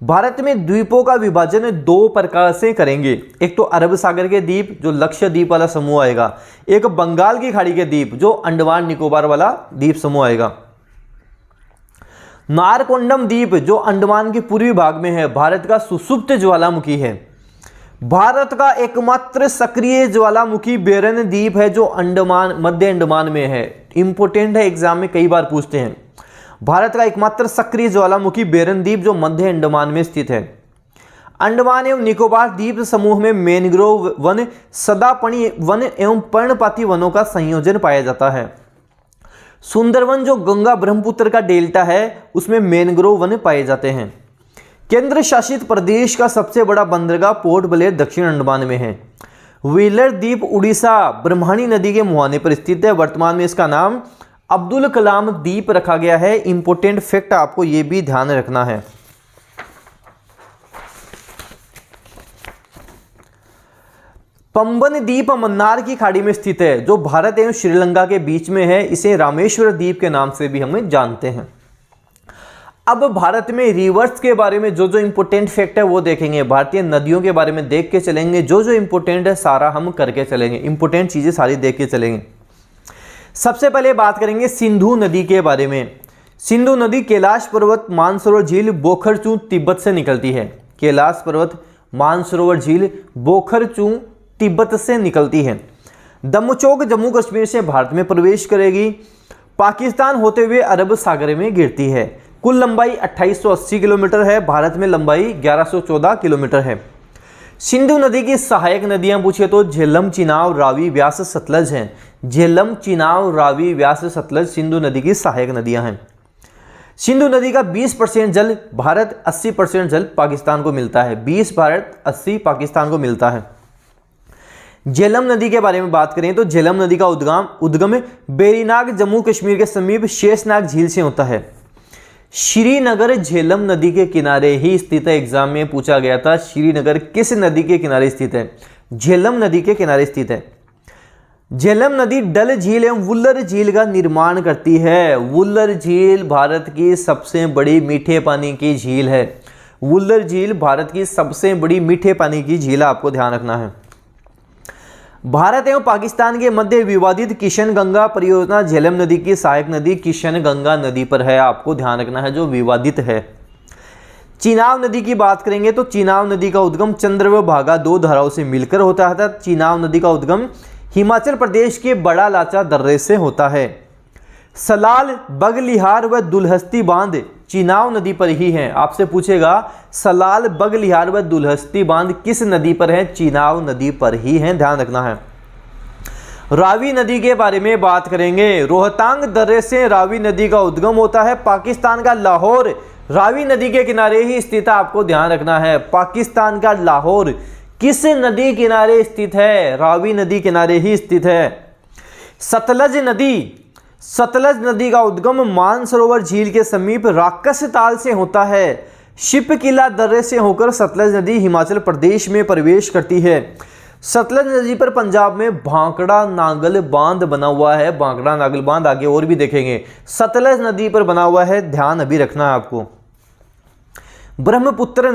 भारत में द्वीपों का विभाजन दो प्रकार से करेंगे। एक तो अरब सागर के द्वीप, जो लक्षद्वीप वाला समूह आएगा। एक बंगाल की खाड़ी के द्वीप, जो अंडमान निकोबार वाला द्वीप समूह आएगा। नारकोंडम द्वीप जो अंडमान के पूर्वी भाग में है, भारत का सुषुप्त ज्वालामुखी है। भारत का एकमात्र सक्रिय ज्वालामुखी बेरन द्वीप है, जो अंडमान, मध्य अंडमान में है। इंपोर्टेंट है, एग्जाम में कई बार पूछते हैं। भारत का एकमात्र सक्रिय ज्वालामुखी बेरन द्वीप जो मध्य अंडमान में स्थित है। अंडमान एवं निकोबार द्वीप समूह में मैंग्रोव वन, सदापनी वन एवं पर्णपाती वनों का संयोजन पाया जाता है। सुंदरवन जो गंगा ब्रह्मपुत्र का डेल्टा है, उसमें मैंग्रोव वन पाए जाते हैं। केंद्र शासित प्रदेश का सबसे बड़ा बंदरगाह पोर्ट ब्लेयर दक्षिण अंडमान में है। व्हीलर द्वीप उड़ीसा ब्रह्मणी नदी के मुहाने पर स्थित है। वर्तमान में इसका नाम अब्दुल कलाम द्वीप रखा गया है। इंपोर्टेंट फैक्ट आपको यह भी ध्यान रखना है। पंबन द्वीप मन्नार की खाड़ी में स्थित है, जो भारत एवं श्रीलंका के बीच में है। इसे रामेश्वर द्वीप के नाम से भी हम जानते हैं। अब भारत में रिवर्स के बारे में जो जो इंपोर्टेंट फैक्ट है वो देखेंगे। भारतीय नदियों के बारे में देख के चलेंगे। जो जो इंपोर्टेंट है सारा हम करके चलेंगे। इंपोर्टेंट चीजें सारी देख के चलेंगे। सबसे पहले बात करेंगे सिंधु नदी के बारे में। सिंधु नदी कैलाश पर्वत, मानसरोवर झील, बोखरचू, तिब्बत से निकलती है। कैलाश पर्वत, मानसरोवर झील, बोखरचू, तिब्बत से निकलती है। दमचौक जम्मू कश्मीर से भारत में प्रवेश करेगी। पाकिस्तान होते हुए अरब सागर में गिरती है। कुल लंबाई 2880 किलोमीटर है। भारत में लंबाई 1114 किलोमीटर है। सिंधु नदी की सहायक नदियां पूछे तो झेलम, चिनाब, रावी, व्यास, सतलज हैं। झेलम, चिनाब, रावी, व्यास, सतलज सिंधु नदी की सहायक नदियां हैं। सिंधु नदी का 20% जल भारत, 80% जल पाकिस्तान को मिलता है। 20 भारत, 80 पाकिस्तान को मिलता है। झेलम नदी के बारे में बात करें तो झेलम नदी का उद्गम बेरीनाग जम्मू कश्मीर के समीप शेषनाग झील से होता है। श्रीनगर झेलम नदी के किनारे ही स्थित है। एग्जाम में पूछा गया था श्रीनगर किस नदी के किनारे स्थित है? झेलम नदी के किनारे स्थित है। झेलम नदी डल झील एवं वुल्लर झील का निर्माण करती है। वुल्लर झील भारत की सबसे बड़ी मीठे पानी की झील है। वुल्लर झील भारत की सबसे बड़ी मीठे पानी की झील है, आपको ध्यान रखना है। भारत एवं पाकिस्तान के मध्य विवादित किशन गंगा परियोजना झेलम नदी की सहायक नदी किशन गंगा नदी पर है, आपको ध्यान रखना है, जो विवादित है। चिनाब नदी की बात करेंगे तो चिनाब नदी का उद्गम चंद्र व भागा 2 धाराओं से मिलकर होता है। चिनाब नदी का उद्गम हिमाचल प्रदेश के बड़ा लाचा दर्रे से होता है। सलाल, बगलिहार व दुल्हस्ती बांध चिनाब नदी पर ही हैं। आपसे पूछेगा सलाल, बगलिहार व दुल्हस्ती बांध किस नदी पर है? चिनाब नदी पर ही हैं, ध्यान रखना है। रावी नदी के बारे में बात करेंगे। रोहतांग दर्रे से रावी नदी का उद्गम होता है। पाकिस्तान का लाहौर रावी नदी के किनारे ही स्थित है, आपको ध्यान रखना है। पाकिस्तान का लाहौर किस नदी किनारे स्थित है? रावी नदी किनारे ही स्थित है। सतलज नदी का उद्गम मानसरोवर झील के समीप राकस ताल से होता है। शिपकिला दर्रे से होकर सतलज नदी हिमाचल प्रदेश में प्रवेश करती है। सतलज नदी पर पंजाब में भांकड़ा नागल बांध बना हुआ है। भांकड़ा नागल बांध आगे और भी देखेंगे। सतलज नदी पर बना हुआ है, ध्यान अभी रखना है आपको। ब्रह्मपुत्र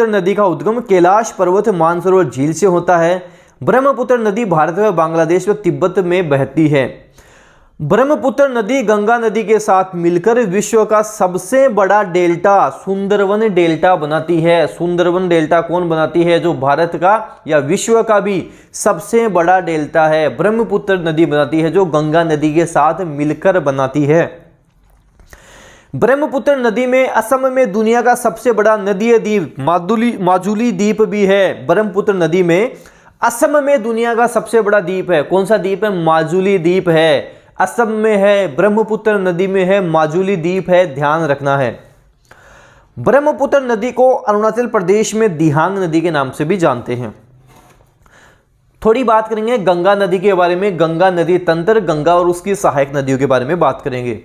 नदी का उद्गम कैलाश पर्वत मानसरोवर झील से होता है। ब्रह्मपुत्र नदी भारत व बांग्लादेश व तिब्बत में बहती है। ब्रह्मपुत्र नदी गंगा नदी के साथ मिलकर विश्व का सबसे बड़ा डेल्टा सुंदरवन डेल्टा बनाती है। सुंदरवन डेल्टा कौन बनाती है? जो भारत का या विश्व का भी सबसे बड़ा डेल्टा है, ब्रह्मपुत्र नदी बनाती है, जो गंगा नदी के साथ मिलकर बनाती है। ब्रह्मपुत्र नदी में असम में दुनिया का सबसे बड़ा नदीय द्वीप माजुली द्वीप भी है। ब्रह्मपुत्र नदी में असम में दुनिया का सबसे बड़ा द्वीप है। कौन सा द्वीप है? माजुली द्वीप है, असम में है। ब्रह्मपुत्र नदी में है, माजुली द्वीप है, ध्यान रखना है। ब्रह्मपुत्र नदी को अरुणाचल प्रदेश में दिहांग नदी के नाम से भी जानते हैं। थोड़ी बात करेंगे गंगा नदी के बारे में। गंगा नदी तंत्र, गंगा और उसकी सहायक नदियों के बारे में बात करेंगे।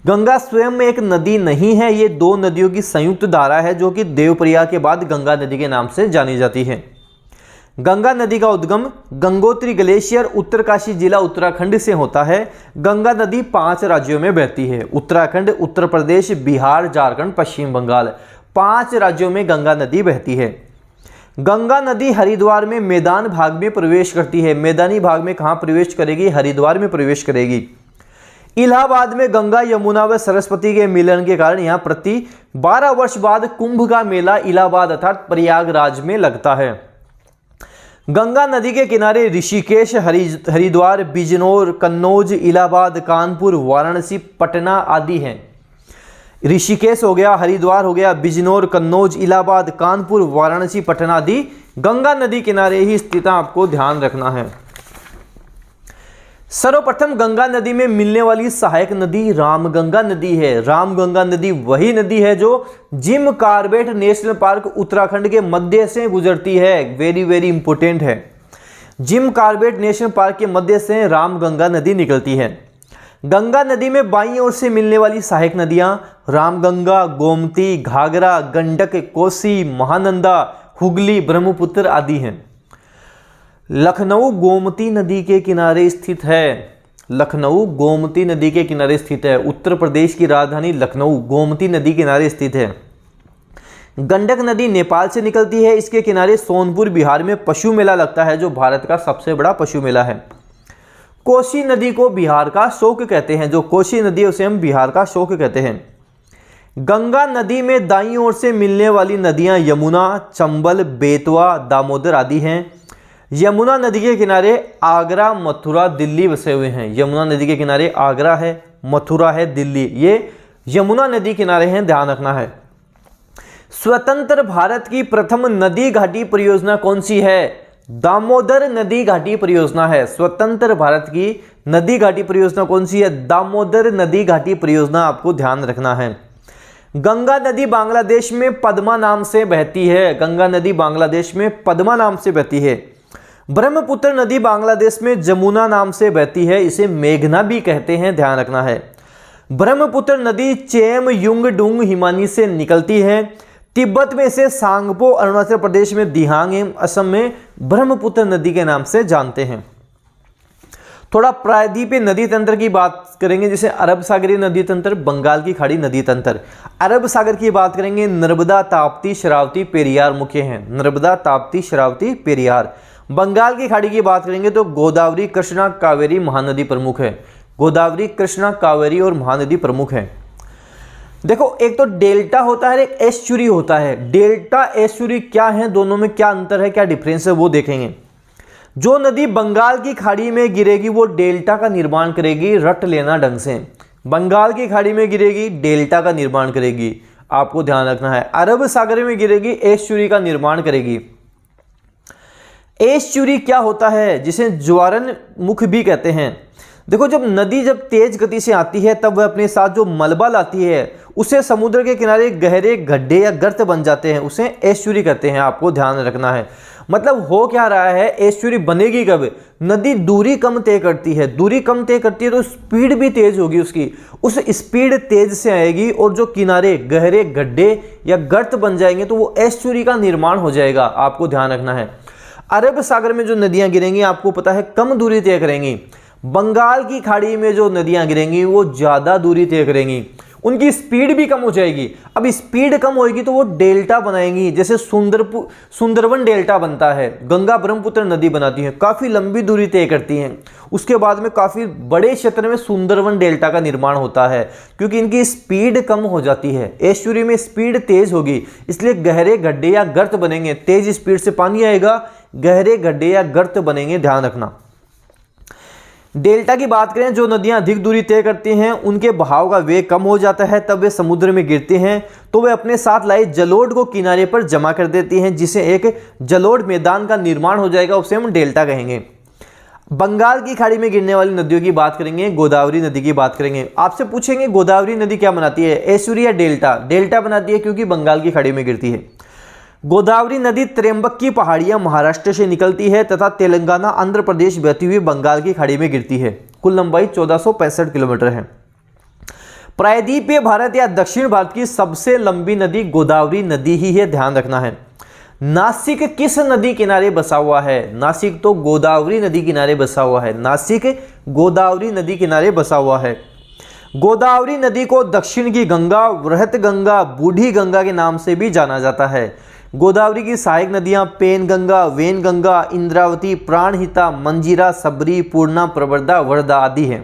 गंगा स्वयं में एक नदी नहीं है, ये दो नदियों की संयुक्त धारा है, जो कि देवप्रयाग के बाद गंगा नदी के नाम से जानी जाती है। गंगा नदी का उद्गम गंगोत्री ग्लेशियर उत्तरकाशी जिला उत्तराखंड से होता है। गंगा नदी 5 राज्यों में बहती है। उत्तराखंड, उत्तर प्रदेश, बिहार, झारखंड, पश्चिम बंगाल, 5 राज्यों में गंगा नदी बहती है। गंगा नदी हरिद्वार में मैदान भाग में प्रवेश करती है। मैदानी भाग में कहाँ प्रवेश करेगी? हरिद्वार में प्रवेश करेगी। इलाहाबाद में गंगा, यमुना व सरस्वती के मिलन के कारण यहाँ प्रति 12 वर्ष बाद कुंभ का मेला इलाहाबाद अर्थात प्रयागराज में लगता है। गंगा नदी के किनारे ऋषिकेश, हरिद्वार, बिजनौर, कन्नौज, इलाहाबाद, कानपुर, वाराणसी, पटना आदि हैं। ऋषिकेश हो गया, हरिद्वार हो गया, बिजनौर, कन्नौज, इलाहाबाद, कानपुर, वाराणसी, पटना आदि गंगा नदी किनारे ही स्थित, आपको ध्यान रखना है। सर्वप्रथम गंगा नदी में मिलने वाली सहायक नदी रामगंगा नदी है। रामगंगा नदी वही नदी है जो Jim Corbett national park Uttarakhand के मध्य से गुजरती है। वेरी वेरी इंपॉर्टेंट है। जिम कॉर्बेट नेशनल पार्क के मध्य से रामगंगा नदी निकलती है। गंगा नदी में बाईं ओर से मिलने वाली सहायक नदियां रामगंगा, गोमती, घाघरा, गंडक, कोसी, महानंदा, हुगली, ब्रह्मपुत्र आदि हैं। लखनऊ गोमती नदी के किनारे स्थित है। लखनऊ गोमती नदी के किनारे स्थित है। उत्तर प्रदेश की राजधानी लखनऊ गोमती नदी किनारे स्थित है। गंडक नदी नेपाल से निकलती है। इसके किनारे सोनपुर बिहार में पशु मेला लगता है, जो भारत का सबसे बड़ा पशु मेला है। कोसी नदी को बिहार का शोक कहते हैं। जो कोसी नदी है उसे हम बिहार का शोक कहते हैं। गंगा नदी में दाईं ओर से मिलने वाली नदियां यमुना, चंबल, बेतवा, दामोदर आदि हैं। यमुना नदी के किनारे आगरा, मथुरा, दिल्ली बसे हुए हैं। यमुना नदी के किनारे आगरा है, मथुरा है, दिल्ली, ये यमुना नदी किनारे हैं, ध्यान रखना है। स्वतंत्र भारत की प्रथम नदी घाटी परियोजना कौन सी है? दामोदर नदी घाटी परियोजना है। स्वतंत्र भारत की नदी घाटी परियोजना कौन सी है? दामोदर नदी घाटी परियोजना, आपको ध्यान रखना है। गंगा नदी बांग्लादेश में पद्मा नाम से बहती है। गंगा नदी बांग्लादेश में पद्मा नाम से बहती है। ब्रह्मपुत्र नदी बांग्लादेश में जमुना नाम से बहती है। इसे मेघना भी कहते हैं, ध्यान रखना है। ब्रह्मपुत्र नदी चेम युंगडुंग हिमानी से निकलती है। तिब्बत में इसे सांगपो, अरुणाचल प्रदेश में दिहांग एवं असम में ब्रह्मपुत्र नदी के नाम से जानते हैं। थोड़ा प्रायद्वीपीय नदी तंत्र की बात करेंगे, जैसे अरब सागरीय नदी तंत्र, बंगाल की खाड़ी नदी तंत्र। अरब सागर की बात करेंगे, नर्मदा, ताप्ती, शरावती, पेरियार मुख्य हैं। नर्मदा, ताप्ती, शरावती, पेरियार। बंगाल की खाड़ी की बात करेंगे तो गोदावरी, कृष्णा, कावेरी, महानदी प्रमुख है। गोदावरी, कृष्णा, कावेरी और महानदी प्रमुख है। देखो, एक तो डेल्टा होता है, एक एस्चुरी होता है। डेल्टा, एस्चुरी क्या है, दोनों में क्या अंतर है, क्या डिफरेंस है, वो देखेंगे। जो नदी बंगाल की खाड़ी में गिरेगी वो डेल्टा का निर्माण करेगी, रट लेना ढंग से। बंगाल की खाड़ी में गिरेगी, डेल्टा का निर्माण करेगी, आपको ध्यान रखना है। अरब सागर में गिरेगी, एस्चुरी का निर्माण करेगी। एस्चुरी क्या होता है, जिसे ज्वारन मुख भी कहते हैं। देखो, जब तेज गति से आती है तब वह अपने साथ जो मलबा लाती है उसे समुद्र के किनारे गहरे गड्ढे या गर्त बन जाते हैं, उसे एस्चुरी कहते हैं, आपको ध्यान रखना है। मतलब हो क्या रहा है, एस्चुरी बनेगी कब, नदी दूरी कम तय करती है, दूरी कम तय करती है तो स्पीड भी तेज होगी उसकी, उस स्पीड तेज से आएगी और जो किनारे गहरे गड्ढे या गर्त बन जाएंगे तो वो एस्चुरी का निर्माण हो जाएगा, आपको ध्यान रखना है। अरब सागर में जो नदियां गिरेंगी आपको पता है कम दूरी तय करेंगी। बंगाल की खाड़ी में जो नदियां गिरेंगी वो ज़्यादा दूरी तय करेंगी, उनकी स्पीड भी कम हो जाएगी। अब स्पीड कम होगी तो वो डेल्टा बनाएंगी, जैसे सुंदरवन डेल्टा बनता है, गंगा ब्रह्मपुत्र नदी बनाती है, काफ़ी लंबी दूरी तय करती हैं। उसके बाद में काफ़ी बड़े क्षेत्र में सुंदरवन डेल्टा का निर्माण होता है, क्योंकि इनकी स्पीड कम हो जाती है। एस्चुरी में स्पीड तेज होगी, इसलिए गहरे गड्ढे या गर्त बनेंगे, तेज स्पीड से पानी आएगा, गहरे गड्ढे या गर्त बनेंगे, ध्यान रखना। डेल्टा की बात करें, जो नदियां अधिक दूरी तय करती हैं उनके बहाव का वेग कम हो जाता है, तब वे समुद्र में गिरती हैं तो वे अपने साथ लाए जलोढ़ को किनारे पर जमा कर देती हैं, जिसे एक जलोढ़ मैदान का निर्माण हो जाएगा, उसे हम डेल्टा कहेंगे। बंगाल की खाड़ी में गिरने वाली नदियों की बात करेंगे, गोदावरी नदी की बात करेंगे। आपसे पूछेंगे गोदावरी नदी क्या बनाती है, एस्चुरी या डेल्टा? डेल्टा बनाती है क्योंकि बंगाल की खाड़ी में गिरती है। गोदावरी नदी त्र्यंबक की पहाड़ियां महाराष्ट्र से निकलती है तथा तेलंगाना आंध्र प्रदेश बहती हुई बंगाल की खाड़ी में गिरती है। कुल लंबाई 1465 किलोमीटर है। प्रायद्वीपीय भारत या दक्षिण भारत की सबसे लंबी नदी गोदावरी नदी ही है, ध्यान रखना है। नासिक किस नदी किनारे बसा हुआ है? नासिक तो गोदावरी नदी किनारे बसा हुआ है, नासिक गोदावरी नदी किनारे बसा हुआ है। गोदावरी नदी को दक्षिण की गंगा, वृहत गंगा, बूढ़ी गंगा के नाम से भी जाना जाता है। गोदावरी की सहायक नदियां पेनगंगा, वेनगंगा, इंद्रावती, प्राणहिता, मंजीरा, सबरी, पूर्णा, प्रवर्धा, वर्धा आदि हैं।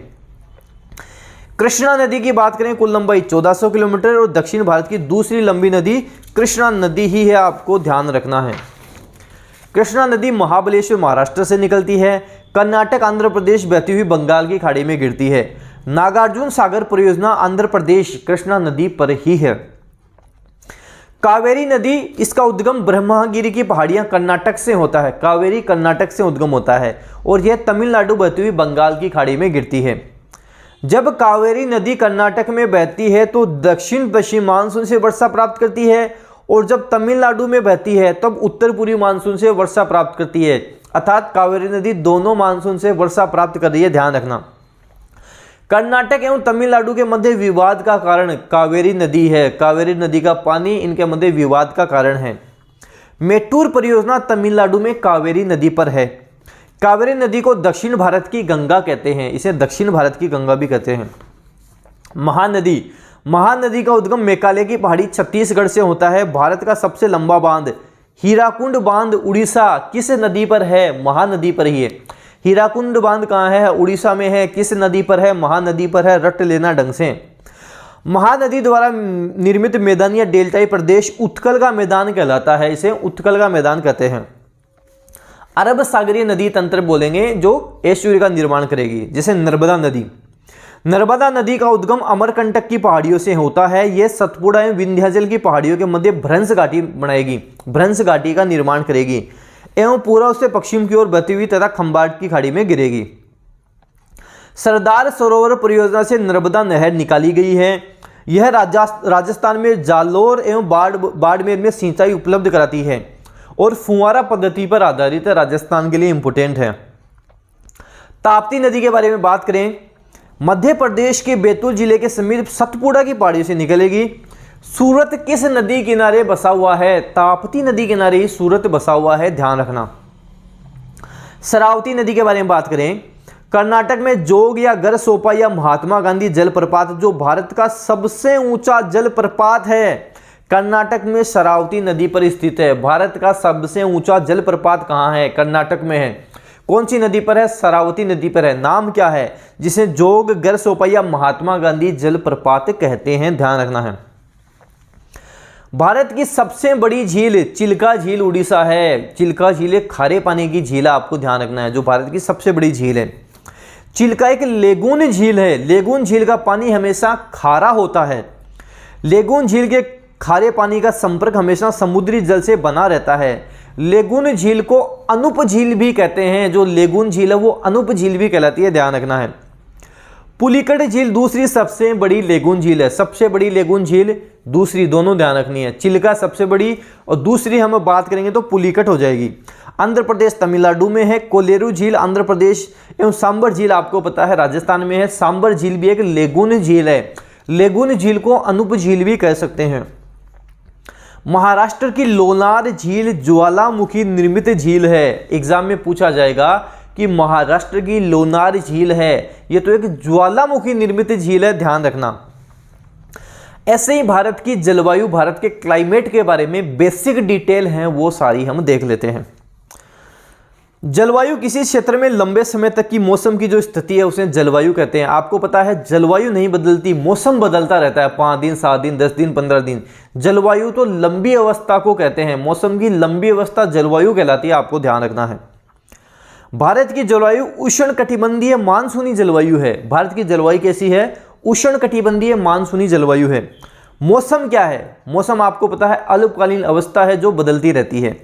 कृष्णा नदी की बात करें, कुल लंबाई 1400 किलोमीटर और दक्षिण भारत की दूसरी लंबी नदी कृष्णा नदी ही है, आपको ध्यान रखना है। कृष्णा नदी महाबलेश्वर महाराष्ट्र से निकलती है, कर्नाटक आंध्र प्रदेश बहती हुई बंगाल की खाड़ी में गिरती है। नागार्जुन सागर परियोजना आंध्र प्रदेश कृष्णा नदी पर ही है। कावेरी नदी, इसका उद्गम ब्रह्मगिरी की पहाड़ियां कर्नाटक से होता है, कावेरी कर्नाटक से उद्गम होता है और यह तमिलनाडु बहती हुई बंगाल की खाड़ी में गिरती है। जब कावेरी नदी कर्नाटक में बहती है तो दक्षिण पश्चिम मानसून से वर्षा प्राप्त करती है और जब तमिलनाडु में बहती है तब उत्तर पूर्वी मानसून से वर्षा प्राप्त करती है, अर्थात कावेरी नदी दोनों मानसून से वर्षा प्राप्त कर रही है, ध्यान रखना। कर्नाटक एवं तमिलनाडु के मध्य विवाद का कारण कावेरी नदी है, कावेरी नदी का पानी इनके मध्य विवाद का कारण है। मेट्टूर परियोजना तमिलनाडु में कावेरी नदी पर है। कावेरी नदी को दक्षिण भारत की गंगा कहते हैं, इसे दक्षिण भारत की गंगा भी कहते हैं। महानदी, महानदी का उद्गम मेघालय की पहाड़ी छत्तीसगढ़ से होता है। भारत का सबसे लंबा बांध हीराकुंड बांध उड़ीसा किस नदी पर है? महानदी पर ही है। हीराकुंड बांध कहाँ है? उड़ीसा में है। किस नदी पर है? महानदी पर है, रट लेना ढंग से। महानदी द्वारा निर्मित मैदान या डेल्टाई प्रदेश उत्कल का मैदान कहलाता है, इसे उत्कल का मैदान कहते हैं। अरब सागरीय नदी तंत्र बोलेंगे जो एस्चुरी का निर्माण करेगी, जैसे नर्मदा नदी। नर्मदा नदी का उद्गम अमरकंटक की पहाड़ियों से होता है। यह सतपुड़ा एवं विंध्याचल की पहाड़ियों के मध्य भ्रंश घाटी बनाएगी, भ्रंश घाटी का निर्माण करेगी एवं पूरा उससे पश्चिम की ओर बहती हुई तथा खंबाट की खाड़ी में गिरेगी। सरदार सरोवर परियोजना से नर्मदा नहर निकाली गई है। यह राजस्थान में जालोर एवं बाड़मेर में सिंचाई उपलब्ध कराती है और फुंवारा पद्धति पर आधारित है, राजस्थान के लिए इंपोर्टेंट है। ताप्ती नदी के बारे में बात करें, मध्य प्रदेश के बैतूल जिले के समीप सतपुड़ा की पहाड़ी से निकलेगी। सूरत किस नदी किनारे बसा हुआ है? ताप्ती नदी किनारे ही सूरत बसा हुआ है, ध्यान रखना। शरावती नदी के बारे में बात करें, कर्नाटक में जोग या गरसोपा या महात्मा गांधी जलप्रपात जो भारत का सबसे ऊंचा जलप्रपात है, कर्नाटक में शरावती नदी पर स्थित है। भारत का सबसे ऊंचा जलप्रपात कहाँ है? कर्नाटक में है। कौन सी नदी पर है? शरावती नदी पर है। नाम क्या है? जिसे जोग गरसोपा या महात्मा गांधी जलप्रपात कहते हैं, ध्यान रखना है। भारत की सबसे बड़ी झील चिल्का झील उड़ीसा है। चिल्का झील एक खारे पानी की झील है, आपको ध्यान रखना है, जो भारत की सबसे बड़ी झील है। चिल्का एक लेगून झील है। लेगून झील का पानी हमेशा खारा होता है। लेगून झील के खारे पानी का संपर्क हमेशा समुद्री जल से बना रहता है। लेगून झील को अनुप झील भी कहते हैं। जो लेगून झील है वो अनुप झील भी कहलाती है, ध्यान रखना है। पुलिकट झील दूसरी सबसे बड़ी लेगून झील है। सबसे बड़ी लेगून झील दूसरी, दोनों ध्यान रखनी है। चिल्का सबसे बड़ी और दूसरी हम बात करेंगे तो पुलिकट हो जाएगी। आंध्र प्रदेश तमिलनाडु में है। कोलेरू झील आंध्र प्रदेश एवं सांबर झील आपको पता है राजस्थान में है। सांबर झील भी एक लेगून झील है। लेगून झील को अनुप झील भी कह सकते हैं। महाराष्ट्र की लोनार झील ज्वालामुखी निर्मित झील है। एग्जाम में पूछा जाएगा कि महाराष्ट्र की लोनार झील है, ये तो एक ज्वालामुखी निर्मित झील है, ध्यान रखना। ऐसे ही भारत की जलवायु, भारत के क्लाइमेट के बारे में बेसिक डिटेल हैं वो सारी हम देख लेते हैं। जलवायु किसी क्षेत्र में लंबे समय तक की मौसम की जो स्थिति है उसे जलवायु कहते हैं। आपको पता है जलवायु नहीं बदलती, मौसम बदलता रहता है, 5 दिन 7 दिन 10 दिन 15 दिन। जलवायु तो लंबी अवस्था को कहते हैं। मौसम की लंबी अवस्था जलवायु कहलाती है, आपको ध्यान रखना है। भारत की जलवायु उष्णकटिबंधीय मानसूनी जलवायु है। भारत की जलवायु कैसी है? उष्णकटिबंधीय मानसूनी जलवायु है। मौसम क्या है? मौसम आपको पता है अल्पकालीन अवस्था है जो बदलती रहती है।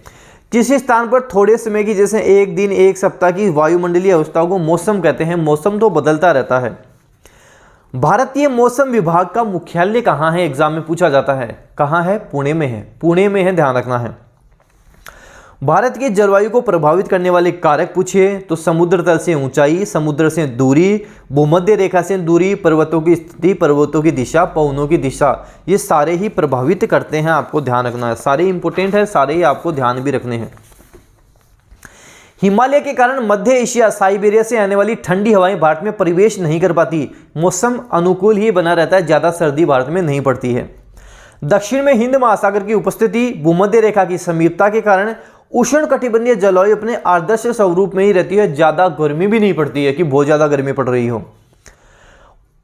किसी स्थान पर थोड़े समय की, जैसे एक दिन एक सप्ताह की वायुमंडलीय अवस्था को मौसम कहते हैं। मौसम तो बदलता रहता है। भारतीय मौसम विभाग का मुख्यालय कहाँ है? एग्जाम में पूछा जाता है। कहाँ है? पुणे में है। पुणे में है, ध्यान रखना है। भारत की जलवायु को प्रभावित करने वाले कारक पूछिए तो समुद्र तल से ऊंचाई, समुद्र से दूरी, भूमध्य रेखा से दूरी, पर्वतों की स्थिति, पर्वतों की दिशा, पवनों की दिशा, ये सारे ही प्रभावित करते हैं, आपको ध्यान रखना है। सारे इंपॉर्टेंट है, सारे ही आपको ध्यान भी रखने हैं। हिमालय के कारण मध्य एशिया, साइबेरिया से आने वाली ठंडी हवाएं भारत में प्रवेश नहीं कर पाती। मौसम अनुकूल ही बना रहता है, ज्यादा सर्दी भारत में नहीं पड़ती है। दक्षिण में हिंद महासागर की उपस्थिति, भूमध्य रेखा की समीपता के कारण उष्णकटिबंधीय जलवायु अपने आदर्श स्वरूप में ही रहती है। ज्यादा गर्मी भी नहीं पड़ती है कि बहुत ज्यादा गर्मी पड़ रही हो।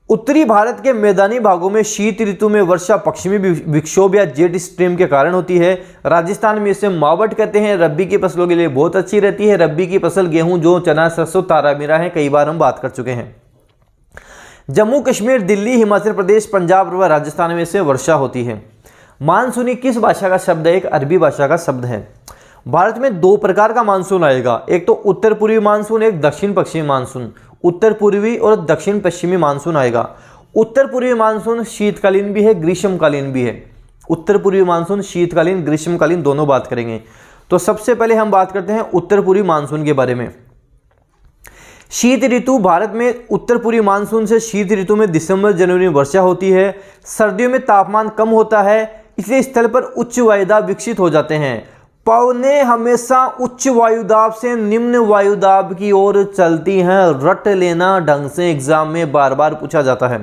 उत्तरी भारत के मैदानी भागों में शीत ऋतु में वर्षा पश्चिमी विक्षोभ या जेट स्ट्रीम के कारण होती है। राजस्थान में इसे मावट कहते हैं। रबी की फसलों के लिए बहुत अच्छी रहती है। रबी की फसल गेहूं, जौ, चना, सरसों, तारा मीरा है, कई बार हम बात कर चुके हैं। जम्मू कश्मीर, दिल्ली, हिमाचल प्रदेश, पंजाब व राजस्थान में इसे वर्षा होती है। मानसूनी किस भाषा का शब्द है? एक अरबी भाषा का शब्द है। भारत में 2 प्रकार का मानसून आएगा, एक तो उत्तर पूर्वी मानसून, एक दक्षिण पश्चिमी मानसून। उत्तर पूर्वी और दक्षिण पश्चिमी मानसून आएगा। उत्तर पूर्वी मानसून शीतकालीन भी है, ग्रीष्मकालीन भी है। उत्तर पूर्वी मानसून शीतकालीन, ग्रीष्मकालीन दोनों बात करेंगे। तो सबसे पहले हम बात करते हैं उत्तर पूर्वी मानसून के बारे में। शीत ऋतु, भारत में उत्तर पूर्वी मानसून से शीत ऋतु में दिसंबर जनवरी में वर्षा होती है। सर्दियों में तापमान कम होता है, इसलिए स्थल पर उच्च वायुदाब विकसित हो जाते हैं। पवनें हमेशा उच्च वायुदाब से निम्न वायुदाब की ओर चलती हैं। रट लेना ढंग से, एग्जाम में बार बार पूछा जाता है।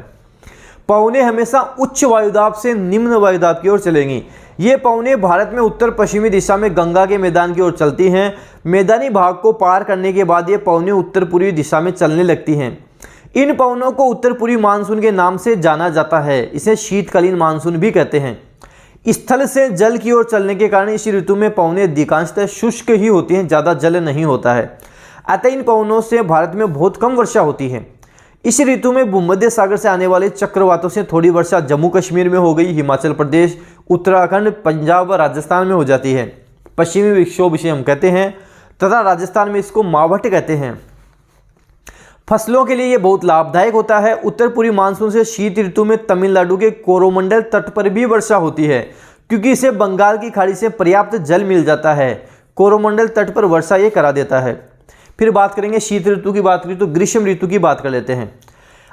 पवनें हमेशा उच्च वायुदाब से निम्न वायुदाब की ओर चलेंगी। ये पवनें भारत में उत्तर पश्चिमी दिशा में गंगा के मैदान की ओर चलती हैं। मैदानी भाग को पार करने के बाद ये पवनें उत्तर पूर्वी दिशा में चलने लगती हैं। इन पवनों को उत्तर पूर्वी मानसून के नाम से जाना जाता है। इसे शीतकालीन मानसून भी कहते हैं। स्थल से जल की ओर चलने के कारण इस ऋतु में पवनें अधिकांशतः शुष्क ही होती हैं, ज़्यादा जल नहीं होता है। अतः इन पवनों से भारत में बहुत कम वर्षा होती है। इस ऋतु में भूमध्य सागर से आने वाले चक्रवातों से थोड़ी वर्षा जम्मू कश्मीर में हो गई, हिमाचल प्रदेश, उत्तराखंड, पंजाब व राजस्थान में हो जाती है। पश्चिमी विक्षोभ इसे हम कहते हैं तथा राजस्थान में इसको मावट कहते हैं। फसलों के लिए ये बहुत लाभदायक होता है। उत्तर पूर्वी मानसून से शीत ऋतु में तमिलनाडु के कोरोमंडल तट पर भी वर्षा होती है, क्योंकि इसे बंगाल की खाड़ी से पर्याप्त जल मिल जाता है। कोरोमंडल तट पर वर्षा ये करा देता है। फिर बात करेंगे शीत ऋतु की, बात करें तो ग्रीष्म ऋतु की बात कर लेते हैं।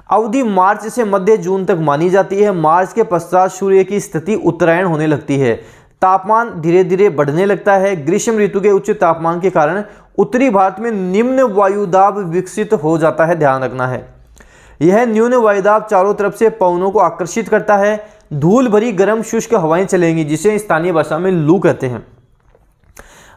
अवधि मार्च से मध्य जून तक मानी जाती है। मार्च के पश्चात सूर्य की स्थिति उत्तरायण होने लगती है। तापमान धीरे धीरे बढ़ने लगता है। ग्रीष्म ऋतु के उच्च तापमान के कारण उत्तरी भारत में निम्न वायुदाब विकसित हो जाता है, ध्यान रखना है। यह न्यून वायुदाब चारों तरफ से पवनों को आकर्षित करता है। धूल भरी गर्म शुष्क हवाएं चलेंगी, जिसे स्थानीय भाषा में लू कहते हैं।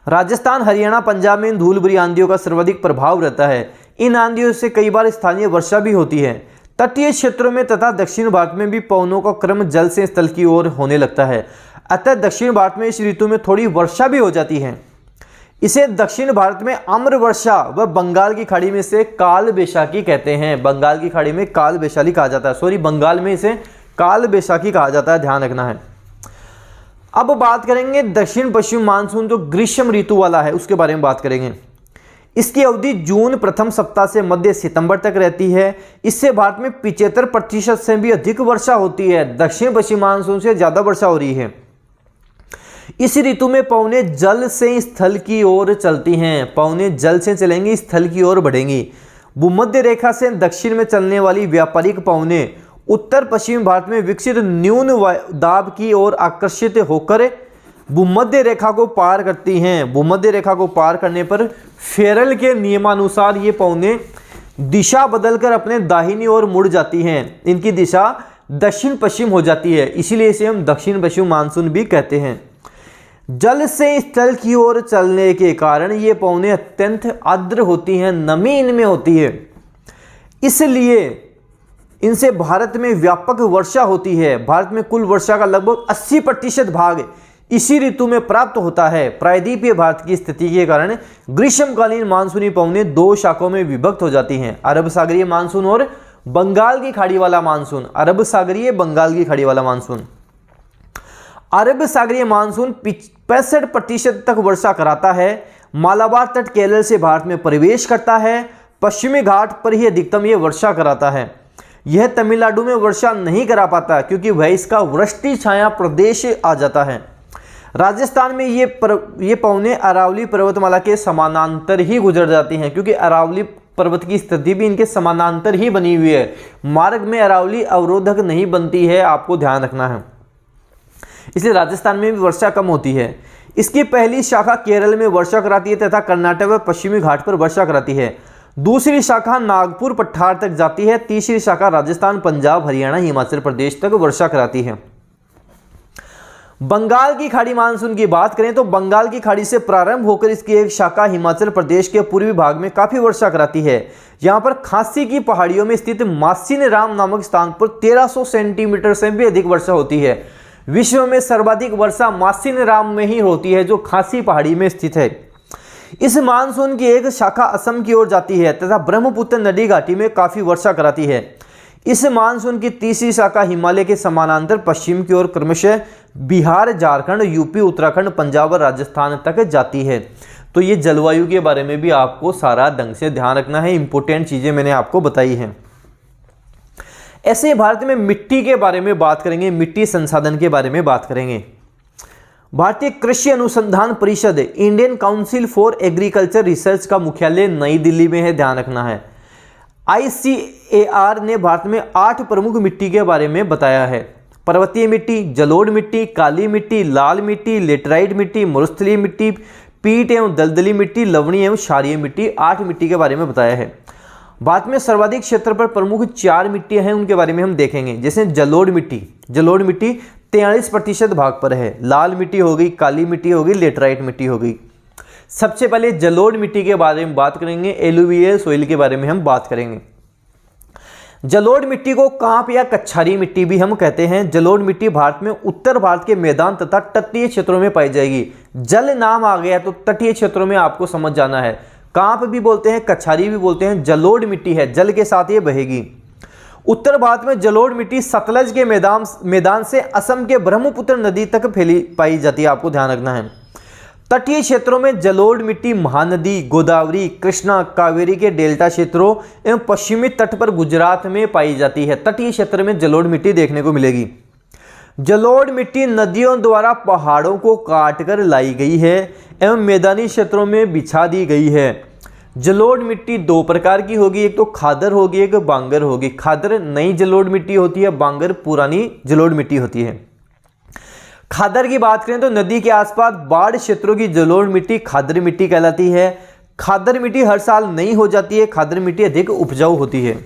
राजस्थान, हरियाणा, पंजाब में इन धूल भरी आंधियों का सर्वाधिक प्रभाव रहता है। इन आंधियों से कई बार स्थानीय वर्षा भी होती है। तटीय क्षेत्रों में तथा दक्षिण भारत में भी पवनों का क्रम जल से स्थल की ओर होने लगता है। अतः दक्षिण भारत में इस ऋतु में थोड़ी वर्षा भी हो जाती है। इसे दक्षिण भारत में आम्र वर्षा व बंगाल की खाड़ी में से काल बैसाखी कहते हैं। बंगाल की खाड़ी में काल बैसाखी कहा जाता है, सॉरी बंगाल में इसे काल बैसाखी कहा जाता है, ध्यान रखना है। अब बात करेंगे दक्षिण पश्चिम मानसून जो ग्रीष्म ऋतु वाला है उसके बारे में बात करेंगे। इसकी अवधि जून प्रथम सप्ताह से मध्य सितंबर तक रहती है। इससे भारत में 75% से भी अधिक वर्षा होती है। दक्षिण पश्चिम मानसून से ज्यादा वर्षा हो रही है। इस ऋतु में पवने जल से स्थल की ओर चलती हैं। पवने जल से चलेंगी, स्थल की ओर बढ़ेंगी। भूमध्य रेखा से दक्षिण में चलने वाली व्यापारिक पवने उत्तर पश्चिम भारत में विकसित न्यून दाब की ओर आकर्षित होकर भूमध्य रेखा को पार करती हैं। भूमध्य रेखा को पार करने पर फेरल के नियमानुसार ये पवने दिशा बदलकर अपने दाहिनी ओर मुड़ जाती हैं। इनकी दिशा दक्षिण पश्चिम हो जाती है, इसीलिए इसे हम दक्षिण पश्चिम मानसून भी कहते हैं। जल से स्थल की ओर चलने के कारण ये पवने अत्यंत आर्द्र होती हैं, नमी इनमें होती है, इसलिए इनसे भारत में व्यापक वर्षा होती है। भारत में कुल वर्षा का लगभग 80% भाग इसी ऋतु में प्राप्त होता है। प्रायद्वीपीय भारत की स्थिति के कारण ग्रीष्मकालीन मानसूनी पवने दो शाखाओं में विभक्त हो जाती हैं, अरब सागरीय मानसून और बंगाल की खाड़ी वाला मानसून। अरब सागरीय, बंगाल की खाड़ी वाला मानसून। अरब सागरीय मानसून 65% तक वर्षा कराता है। मालाबार तट केरल से भारत में प्रवेश करता है। पश्चिमी घाट पर ही अधिकतम ये वर्षा कराता है। यह तमिलनाडु में वर्षा नहीं करा पाता क्योंकि वह इसका वृष्टि छाया प्रदेश आ जाता है। राजस्थान में ये पवने अरावली पर्वतमाला के समानांतर ही गुजर जाती हैं, क्योंकि अरावली पर्वत की स्थिति भी इनके समानांतर ही बनी हुई है। मार्ग में अरावली अवरोधक नहीं बनती है, आपको ध्यान रखना है। इसलिए राजस्थान में भी वर्षा कम होती है। इसकी पहली शाखा केरल में वर्षा कराती है तथा कर्नाटक व पश्चिमी घाट पर वर्षा कराती है। दूसरी शाखा नागपुर पठार तक जाती है। तीसरी शाखा राजस्थान, पंजाब, हरियाणा, हिमाचल प्रदेश तक वर्षा कराती है। बंगाल की खाड़ी मानसून की बात करें तो बंगाल की खाड़ी से प्रारंभ होकर इसकी एक शाखा हिमाचल प्रदेश के पूर्वी भाग में काफी वर्षा कराती है। यहाँ पर खासी की पहाड़ियों में स्थित मासिन राम नामक स्थान पर 1300 सेंटीमीटर से भी अधिक वर्षा होती है। विश्व में सर्वाधिक वर्षा मासिन राम में ही होती है, जो खासी पहाड़ी में स्थित है। इस मानसून की एक शाखा असम की ओर जाती है तथा ब्रह्मपुत्र नदी घाटी में काफी वर्षा कराती है। इस मानसून की तीसरी शाखा हिमालय के समानांतर पश्चिम की ओर क्रमशः बिहार, झारखंड, यूपी, उत्तराखंड, पंजाब और राजस्थान तक जाती है। तो ये जलवायु के बारे में भी आपको सारा ढंग से ध्यान रखना है। इंपॉर्टेंट चीजें मैंने आपको बताई हैं। ऐसे भारत में मिट्टी के बारे में बात करेंगे, मिट्टी संसाधन के बारे में बात करेंगे। भारतीय कृषि अनुसंधान परिषद, Indian council for agriculture research का मुख्यालय नई दिल्ली में है, ध्यान रखना है। ICAR ने भारत में 8 प्रमुख मिट्टी के बारे में बताया है। पर्वतीय मिट्टी, जलोढ़ मिट्टी, काली मिट्टी, लाल मिट्टी, लेटराइट मिट्टी, मरुस्थलीय मिट्टी, पीट एवं दलदली मिट्टी, लवणीय एवं क्षारीय मिट्टी, 8 मिट्टी के बारे में बताया है। भारत में सर्वाधिक क्षेत्र पर प्रमुख 4 मिट्टियां हैं, उनके बारे में हम देखेंगे। जैसे जलोढ़ मिट्टी, जलोढ़ मिट्टी 43% भाग पर है। लाल मिट्टी हो गई, काली मिट्टी हो गई, लेटराइट मिट्टी हो गई। सबसे पहले जलोढ़ मिट्टी के बारे में बात करेंगे, एलुवियल सॉइल के बारे में हम बात करेंगे। जलोढ़ मिट्टी को कांप या कच्छारी मिट्टी भी हम कहते हैं। जलोढ़ मिट्टी भारत में उत्तर भारत के मैदान तथा तटीय क्षेत्रों में पाई जाएगी। जल नाम आ गया तो तटीय क्षेत्रों में आपको समझ जाना है। कांप भी बोलते हैं, कच्छारी भी बोलते हैं। जलोढ़ मिट्टी है, जल के साथ ये बहेगी। उत्तर भारत में जलोढ़ मिट्टी सतलज के मैदान से असम के ब्रह्मपुत्र नदी तक फैली पाई जाती है, आपको ध्यान रखना है। तटीय क्षेत्रों में जलोढ़ मिट्टी महानदी, गोदावरी, कृष्णा, कावेरी के डेल्टा क्षेत्रों एवं पश्चिमी तट पर गुजरात में पाई जाती है। तटीय क्षेत्र में जलोढ़ मिट्टी देखने को मिलेगी। जलोढ़ मिट्टी नदियों द्वारा पहाड़ों को काटकर लाई गई है एवं मैदानी क्षेत्रों में बिछा दी गई है। जलोढ़ मिट्टी 2 प्रकार की होगी, एक तो खादर होगी, एक बांगर होगी। खादर नई जलोढ़ मिट्टी होती है, बांगर पुरानी जलोढ़ मिट्टी होती है। खादर की बात करें तो नदी के आसपास बाढ़ क्षेत्रों की जलोढ़ मिट्टी खादर मिट्टी कहलाती है। खादर मिट्टी हर साल नई हो जाती है। खादर मिट्टी अधिक उपजाऊ होती है।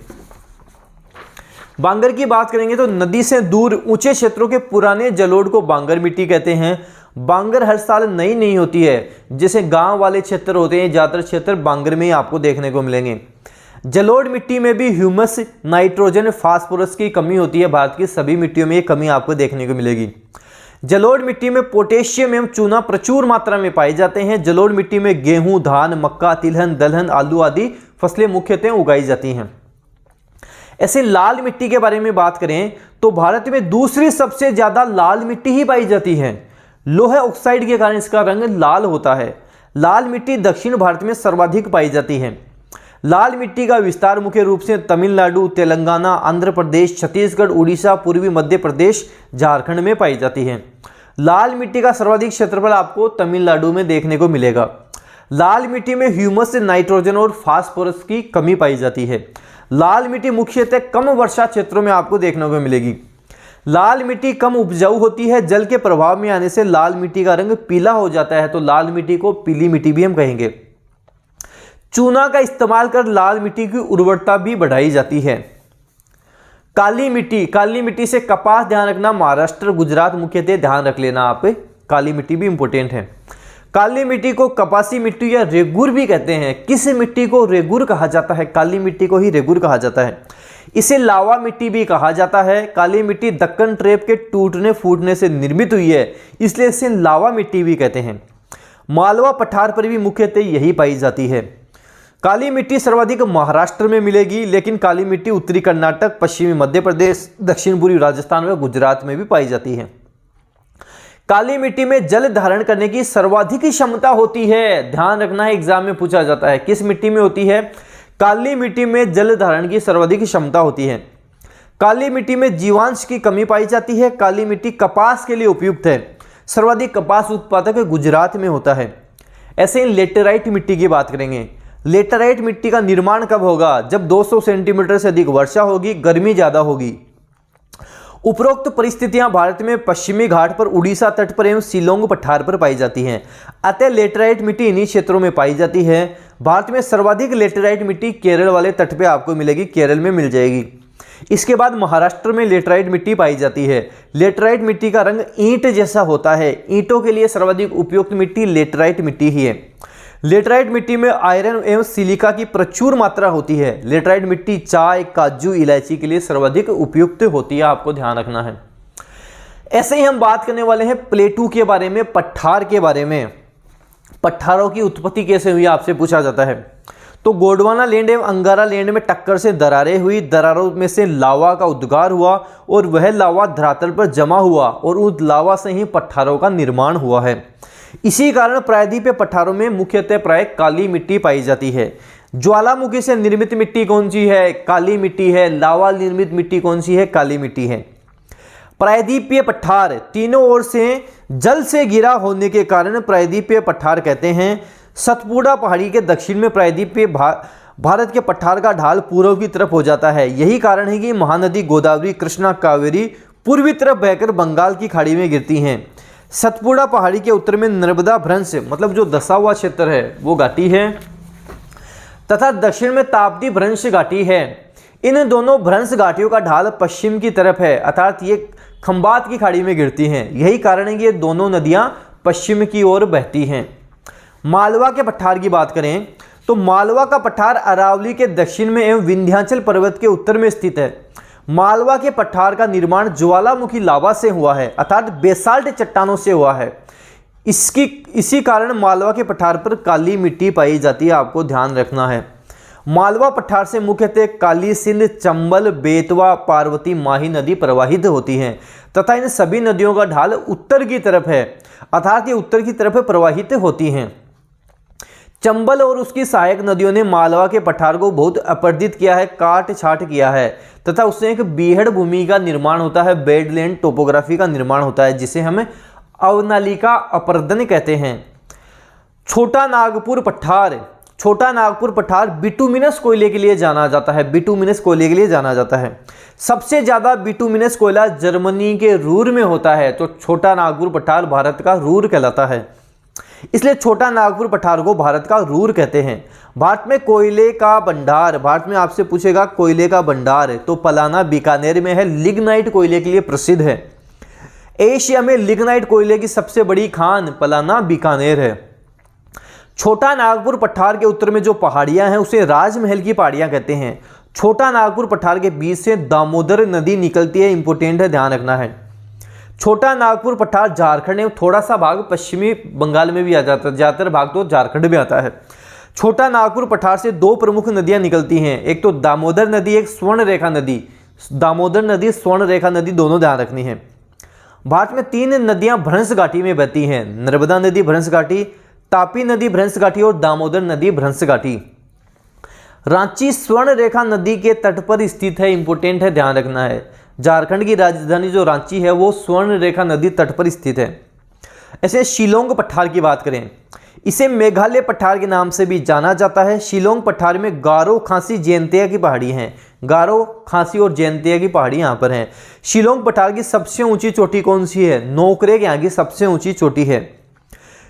बांगर की बात करेंगे तो नदी से दूर ऊंचे क्षेत्रों के पुराने जलोढ़ को बांगर मिट्टी कहते हैं। बांगर हर साल नई नहीं होती है। जैसे गांव वाले क्षेत्र होते हैं, ज्यादातर क्षेत्र बांगर में ही आपको देखने को मिलेंगे। जलोढ़ मिट्टी में भी ह्यूमस, नाइट्रोजन, फास्फोरस की कमी होती है। भारत की सभी मिट्टियों में ये कमी आपको देखने को मिलेगी। जलोढ़ मिट्टी में पोटेशियम एवं चूना प्रचुर मात्रा में पाए जाते हैं। जलोढ़ मिट्टी में गेहूं, धान, मक्का, तिलहन, दलहन, आलू आदि फसलें मुख्यतः उगाई जाती हैं। ऐसे लाल मिट्टी के बारे में बात करें तो भारत में दूसरी सबसे ज्यादा लाल मिट्टी ही पाई जाती है। लोहे ऑक्साइड के कारण इसका रंग लाल होता है। लाल मिट्टी दक्षिण भारत में सर्वाधिक पाई जाती है। लाल मिट्टी का विस्तार मुख्य रूप से तमिलनाडु, तेलंगाना, आंध्र प्रदेश, छत्तीसगढ़, उड़ीसा, पूर्वी मध्य प्रदेश, झारखंड में पाई जाती है। लाल मिट्टी का सर्वाधिक क्षेत्रफल आपको तमिलनाडु में देखने को मिलेगा। लाल मिट्टी में ह्यूमस, नाइट्रोजन और फास्फोरस की कमी पाई जाती है। लाल मिट्टी मुख्यतः कम वर्षा क्षेत्रों में आपको देखने को मिलेगी। लाल मिट्टी कम उपजाऊ होती है। जल के प्रभाव में आने से लाल मिट्टी का रंग पीला हो जाता है, तो लाल मिट्टी को पीली मिट्टी भी हम कहेंगे। चूना का इस्तेमाल कर लाल मिट्टी की उर्वरता भी बढ़ाई जाती है। काली मिट्टी, काली मिट्टी से कपास ध्यान रखना, महाराष्ट्र, गुजरात मुख्यतः ध्यान रख लेना आप। काली मिट्टी भी इंपॉर्टेंट है। काली मिट्टी को कपासी मिट्टी या रेगुर भी कहते हैं। किस मिट्टी को रेगुर कहा जाता है? काली मिट्टी को ही रेगुर कहा जाता है। इसे लावा मिट्टी भी कहा जाता है। काली मिट्टी दक्कन ट्रेप के टूटने फूटने से निर्मित हुई है, इसलिए इसे लावा मिट्टी भी कहते हैं। मालवा पठार पर भी मुख्यतः यही पाई जाती है। काली मिट्टी सर्वाधिक महाराष्ट्र में मिलेगी, लेकिन काली मिट्टी उत्तरी कर्नाटक, पश्चिमी मध्य प्रदेश, दक्षिण पूर्वी राजस्थान व गुजरात में भी पाई जाती है। काली मिट्टी में जल धारण करने की सर्वाधिक क्षमता होती है। ध्यान रखना है, एग्जाम में पूछा जाता है किस मिट्टी में होती है। काली मिट्टी में जल धारण की सर्वाधिक क्षमता होती है। काली मिट्टी में जीवांश की कमी पाई जाती है। काली मिट्टी कपास के लिए उपयुक्त है। सर्वाधिक कपास उत्पादक गुजरात में होता है। ऐसे ही लेटेराइट मिट्टी की बात करेंगे। लेटेराइट मिट्टी का निर्माण कब होगा? जब 200 सेंटीमीटर से अधिक वर्षा होगी, गर्मी ज्यादा होगी। उपरोक्त परिस्थितियां भारत में पश्चिमी घाट पर, उड़ीसा तट पर एवं शिलोंग पठार पर पाई जाती हैं। अतः लेटेराइट मिट्टी इन्हीं क्षेत्रों में पाई जाती है। भारत में सर्वाधिक लेटेराइट मिट्टी केरल वाले तट पे आपको मिलेगी, केरल में मिल जाएगी। इसके बाद महाराष्ट्र में लेटेराइट मिट्टी पाई जाती है। लेटेराइट मिट्टी का रंग ईंट जैसा होता है। ईंटों के लिए सर्वाधिक उपयुक्त मिट्टी लेटेराइट मिट्टी ही है। लेटेराइट मिट्टी में आयरन एवं सिलिका की प्रचुर मात्रा होती है। लेटेराइट मिट्टी चाय, काजू, इलायची के लिए सर्वाधिक उपयुक्त होती है, आपको ध्यान रखना है। ऐसे ही हम बात करने वाले हैं प्लेटू के बारे में, पठार के बारे में। पठारों की उत्पत्ति कैसे हुई आपसे पूछा जाता है। तो गोंडवाना लैंड एवं अंगारा लैंड में टक्कर से दरारें हुई। दरारों में से लावा का उद्गार हुआ और वह लावा धरातल पर जमा हुआ और उस लावा से ही पठारों का निर्माण हुआ है। इसी कारण प्रायद्वीपीय पठारों में मुख्यतः प्राय काली मिट्टी पाई जाती है। ज्वालामुखी से निर्मित मिट्टी कौन सी है? काली मिट्टी है। लावा निर्मित मिट्टी कौन सी है? काली मिट्टी है। प्रायद्वीपीय पठार तीनों ओर से जल से घिरा होने के कारण प्रायद्वीपीय पठार कहते हैं। सतपुड़ा पहाड़ी के दक्षिण में प्रायद्वीपीय भारत के पठार का ढाल पूर्व की तरफ हो जाता है। यही कारण है कि महानदी गोदावरी, कृष्णा, कावेरी पूर्वी तरफ बहकर बंगाल की खाड़ी में गिरती हैं। सतपुड़ा पहाड़ी के उत्तर में नर्मदा भ्रंश मतलब जो धसा हुआ क्षेत्र है वो घाटी है, तथा दक्षिण में ताप्ती भ्रंश घाटी है। इन दोनों भ्रंश घाटियों का ढाल पश्चिम की तरफ है, अर्थात ये खंबात की खाड़ी में गिरती हैं। यही कारण है कि ये दोनों नदियां पश्चिम की ओर बहती हैं। मालवा के पठार की बात करें तो मालवा का पठार अरावली के दक्षिण में एवं विंध्याचल पर्वत के उत्तर में स्थित है। मालवा के पठार का निर्माण ज्वालामुखी लावा से हुआ है, अर्थात बेसाल्ट चट्टानों से हुआ है। इसी कारण मालवा के पठार पर काली मिट्टी पाई जाती है, आपको ध्यान रखना है। मालवा पठार से मुख्यतः काली सिंध, चंबल, बेतवा, पार्वती, माही नदी प्रवाहित होती हैं तथा इन सभी नदियों का ढाल उत्तर की तरफ है, अर्थात ये उत्तर की तरफ प्रवाहित होती हैं। चंबल और उसकी सहायक नदियों ने मालवा के पठार को बहुत अपर्दित किया है, काट छाट किया है तथा उससे एक बीहड़ भूमि का निर्माण होता है, बेडलैंड टोपोग्राफी का निर्माण होता है, जिसे हम अवनालिका अपर्दन कहते हैं। छोटा नागपुर पठार, छोटा नागपुर पठार बिटुमिनस कोयले के लिए जाना जाता है। बिटुमिनस कोयले के लिए जाना जाता है। सबसे ज्यादा बिटुमिनस कोयला जर्मनी के रूर में होता है, तो छोटा नागपुर पठार भारत का रूर कहलाता है, इसलिए छोटा नागपुर पठार को भारत का रूर कहते हैं। भारत में कोयले का भंडार, भारत में आपसे पूछेगा कोयले का भंडार, तो पलाना बीकानेर में है, लिग्नाइट कोयले के लिए प्रसिद्ध है। एशिया में लिग्नाइट कोयले की सबसे बड़ी खान पलाना बीकानेर है। छोटा नागपुर पठार के उत्तर में जो पहाड़ियां हैं उसे राजमहल की पहाड़ियां कहते हैं। छोटा नागपुर पठार के बीच से दामोदर नदी निकलती है, इंपोर्टेंट है, ध्यान रखना है। छोटा नागपुर पठार झारखंड में, थोड़ा सा भाग पश्चिमी बंगाल में भी आ जाता है, ज़्यादातर भाग तो झारखंड में आता है। छोटा नागपुर पठार से दो प्रमुख नदियां निकलती हैं, एक तो दामोदर नदी, एक स्वर्ण रेखा नदी। दामोदर नदी, स्वर्ण रेखा नदी दोनों ध्यान रखनी है। भारत में 3 नदियां भ्रंश घाटी में बहती हैं, नर्मदा नदी भ्रंश घाटी, तापी नदी भ्रंश घाटी और दामोदर नदी भ्रंश घाटी। रांची स्वर्ण रेखा नदी के तट पर स्थित है, इंपोर्टेंट है, ध्यान रखना है। झारखंड की राजधानी जो रांची है वो स्वर्ण रेखा नदी तट पर स्थित है। ऐसे शिलोंग पठार की बात करें, इसे मेघालय पठार के नाम से भी जाना जाता है। शिलोंग पठार में गारो, खासी, जयंतिया की पहाड़ी हैं। गारो, खासी और जयंतिया की पहाड़ी यहाँ पर हैं। शिलोंग पठार की सबसे ऊंची चोटी कौन सी है? नोकरेक यहाँ की सबसे ऊंची चोटी है।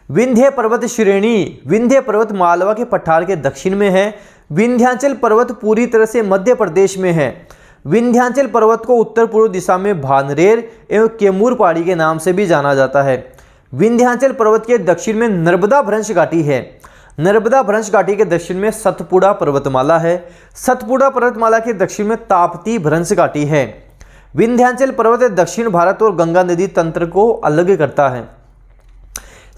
विंध्य पर्वत श्रेणी, विंध्य पर्वत मालवा के पठार के दक्षिण में है। विंध्याचल पर्वत पूरी तरह से मध्य प्रदेश में है। विंध्याचल पर्वत को उत्तर पूर्व दिशा में भानरेर एवं केमूर पहाड़ी के नाम से भी जाना जाता है। विंध्याचल पर्वत के दक्षिण में नर्मदा भ्रंश घाटी है। नर्मदा भ्रंश घाटी के दक्षिण में सतपुड़ा पर्वतमाला है। सतपुड़ा पर्वतमाला के दक्षिण में ताप्ती भ्रंश घाटी है। विंध्याचल पर्वत दक्षिण भारत और गंगा नदी तंत्र को अलग करता है।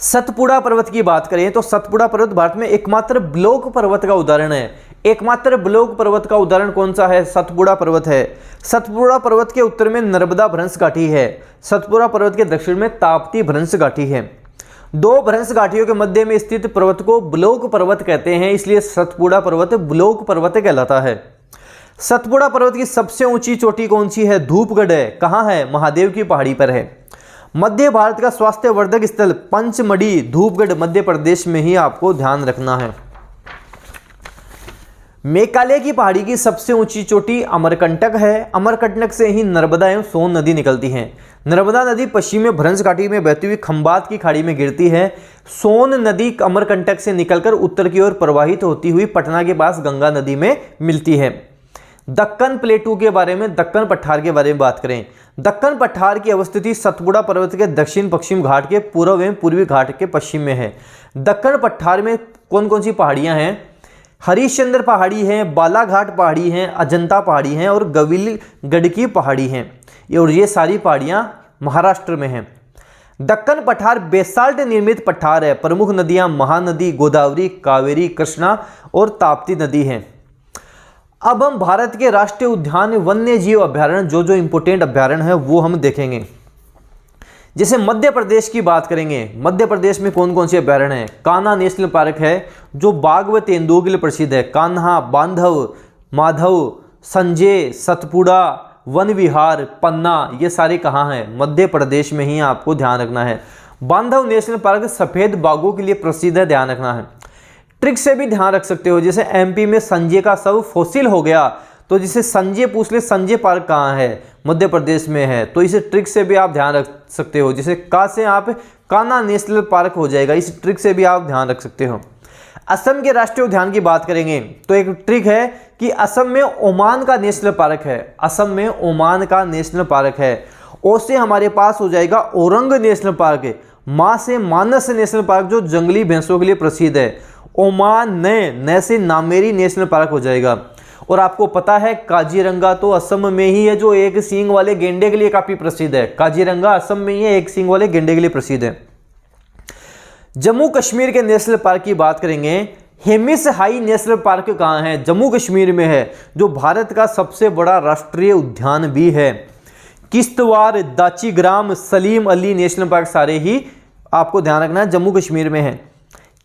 सतपुड़ा पर्वत की बात करें तो सतपुड़ा पर्वत भारत में एकमात्र ब्लॉक पर्वत का उदाहरण है। एकमात्र ब्लॉक पर्वत का उदाहरण कौन सा है? सतपुड़ा पर्वत है। सतपुड़ा पर्वत के उत्तर में नर्मदा भ्रंश घाटी है। सतपुड़ा पर्वत के दक्षिण में ताप्ती भ्रंश घाटी है। दो भ्रंश घाटियों के मध्य में स्थित पर्वत को ब्लॉक पर्वत कहते हैं, इसलिए सतपुड़ा पर्वत ब्लॉक पर्वत कहलाता है। सतपुड़ा पर्वत की सबसे ऊंची चोटी कौन सी है? धूपगढ़ है। कहाँ है? महादेव की पहाड़ी पर है। मध्य भारत का स्वास्थ्य वर्धक स्थल पंचमढ़ी, धूपगढ़, मध्य प्रदेश में ही आपको ध्यान रखना है। मेघालय की पहाड़ी की सबसे ऊंची चोटी अमरकंटक है। अमरकंटक से ही नर्मदा एवं सोन नदी निकलती हैं। नर्मदा नदी पश्चिम में भ्रंश घाटी में बहती हुई खंबात की खाड़ी में गिरती है। सोन नदी अमरकंटक से निकलकर उत्तर की ओर प्रवाहित होती हुई पटना के पास गंगा नदी में मिलती है। दक्कन प्लेटू के बारे में, दक्कन पठार के बारे में बात करें, दक्कन पठार की अवस्थिति सतपुड़ा पर्वत के दक्षिण पश्चिम घाट के पूर्व एवं पूर्वी घाट के पश्चिम में है। दक्कन पठार में कौन कौन सी पहाड़ियां हैं? हरिश्चंद्र पहाड़ी है, बालाघाट पहाड़ी है, अजंता पहाड़ी है और गविलगढ़ की पहाड़ी है। और ये सारी पहाड़ियां महाराष्ट्र में हैं। दक्कन पठार बेसाल्ट निर्मित पठार है। प्रमुख नदियां महानदी, गोदावरी, कावेरी, कृष्णा और ताप्ती नदी हैं। अब हम भारत के राष्ट्रीय उद्यान, वन्य जीव अभ्यारण्य, जो जो इंपोर्टेंट अभ्यारण्य है वो हम देखेंगे। जैसे मध्य प्रदेश की बात करेंगे, मध्य प्रदेश में कौन कौन से अभ्यारण्य हैं? कान्हा नेशनल पार्क है जो बाघ व तेंदुओं के लिए प्रसिद्ध है। कान्हा, बांधव, माधव, संजय, सतपुड़ा, वन विहार, पन्ना, ये सारे कहाँ हैं? मध्य प्रदेश में ही आपको ध्यान रखना है। बांधव नेशनल पार्क सफेद बाघों के लिए प्रसिद्ध है, ध्यान रखना है। ट्रिक से भी ध्यान रख सकते हो, जैसे एमपी में संजय का शव फॉसिल हो गया तो जिसे संजय पूछ ले, संजय पार्क कहाँ है? मध्य प्रदेश में है। तो इस ट्रिक से भी आप ध्यान रख सकते हो। जैसे का से आप कान्हा नेशनल पार्क हो जाएगा, इस ट्रिक से भी आप ध्यान रख सकते हो। असम के राष्ट्रीय उद्यान की बात करेंगे तो एक ट्रिक है कि असम में ओमान का नेशनल पार्क है। असम में ओमान का नेशनल पार्क है। ओ से हमारे पास हो जाएगा औरंग नेशनल पार्क। माँ से मानस नेशनल पार्क जो जंगली भैंसों के लिए प्रसिद्ध है। ओमान न से नामेरी नेशनल पार्क हो जाएगा। और आपको पता है काजीरंगा तो असम में ही है, जो एक सींग वाले गेंडे के लिए काफी प्रसिद्ध है। काजीरंगा असम में ही है, एक सींग वाले गेंडे के लिए प्रसिद्ध है। जम्मू कश्मीर के नेशनल पार्क की बात करेंगे, हेमिस हाई नेशनल पार्क कहाँ है? जम्मू कश्मीर में है, जो भारत का सबसे बड़ा राष्ट्रीय उद्यान भी है। किश्तवाड़, दाचीग्राम, सलीम अली नेशनल पार्क सारे ही आपको ध्यान रखना है, जम्मू कश्मीर में है।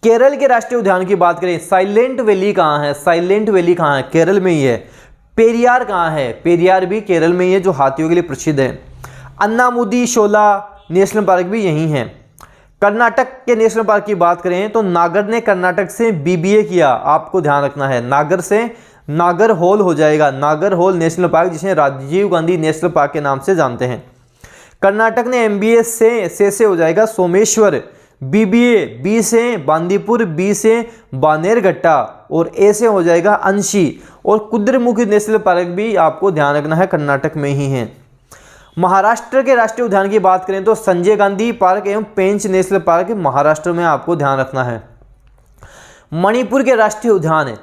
केरल के राष्ट्रीय उद्यान की बात करें, साइलेंट वैली कहाँ है? साइलेंट वैली कहाँ है? केरल में ही है। पेरियार कहाँ है? पेरियार भी केरल में ही है, जो हाथियों के लिए प्रसिद्ध है। अन्नामुदी शोला नेशनल पार्क भी यही है। कर्नाटक के नेशनल पार्क की बात करें तो नागर ने कर्नाटक से बीबीए किया, आपको ध्यान रखना है। नागर से नागरहोल हो जाएगा, नागरहोल नेशनल पार्क, जिसे राजीव गांधी नेशनल पार्क के नाम से जानते हैं। कर्नाटक ने एमबीए से हो जाएगा सोमेश्वर, बीबीए बी से बांदीपुर, बी से बानेरघट्टा और ए से हो जाएगा अंशी। और कुद्रेमुख नेशनल पार्क भी आपको ध्यान रखना है, कर्नाटक में ही है। महाराष्ट्र के राष्ट्रीय उद्यान की बात करें तो संजय गांधी पार्क एवं पेंच नेशनल पार्क महाराष्ट्र में आपको ध्यान रखना है। मणिपुर के राष्ट्रीय उद्यान है,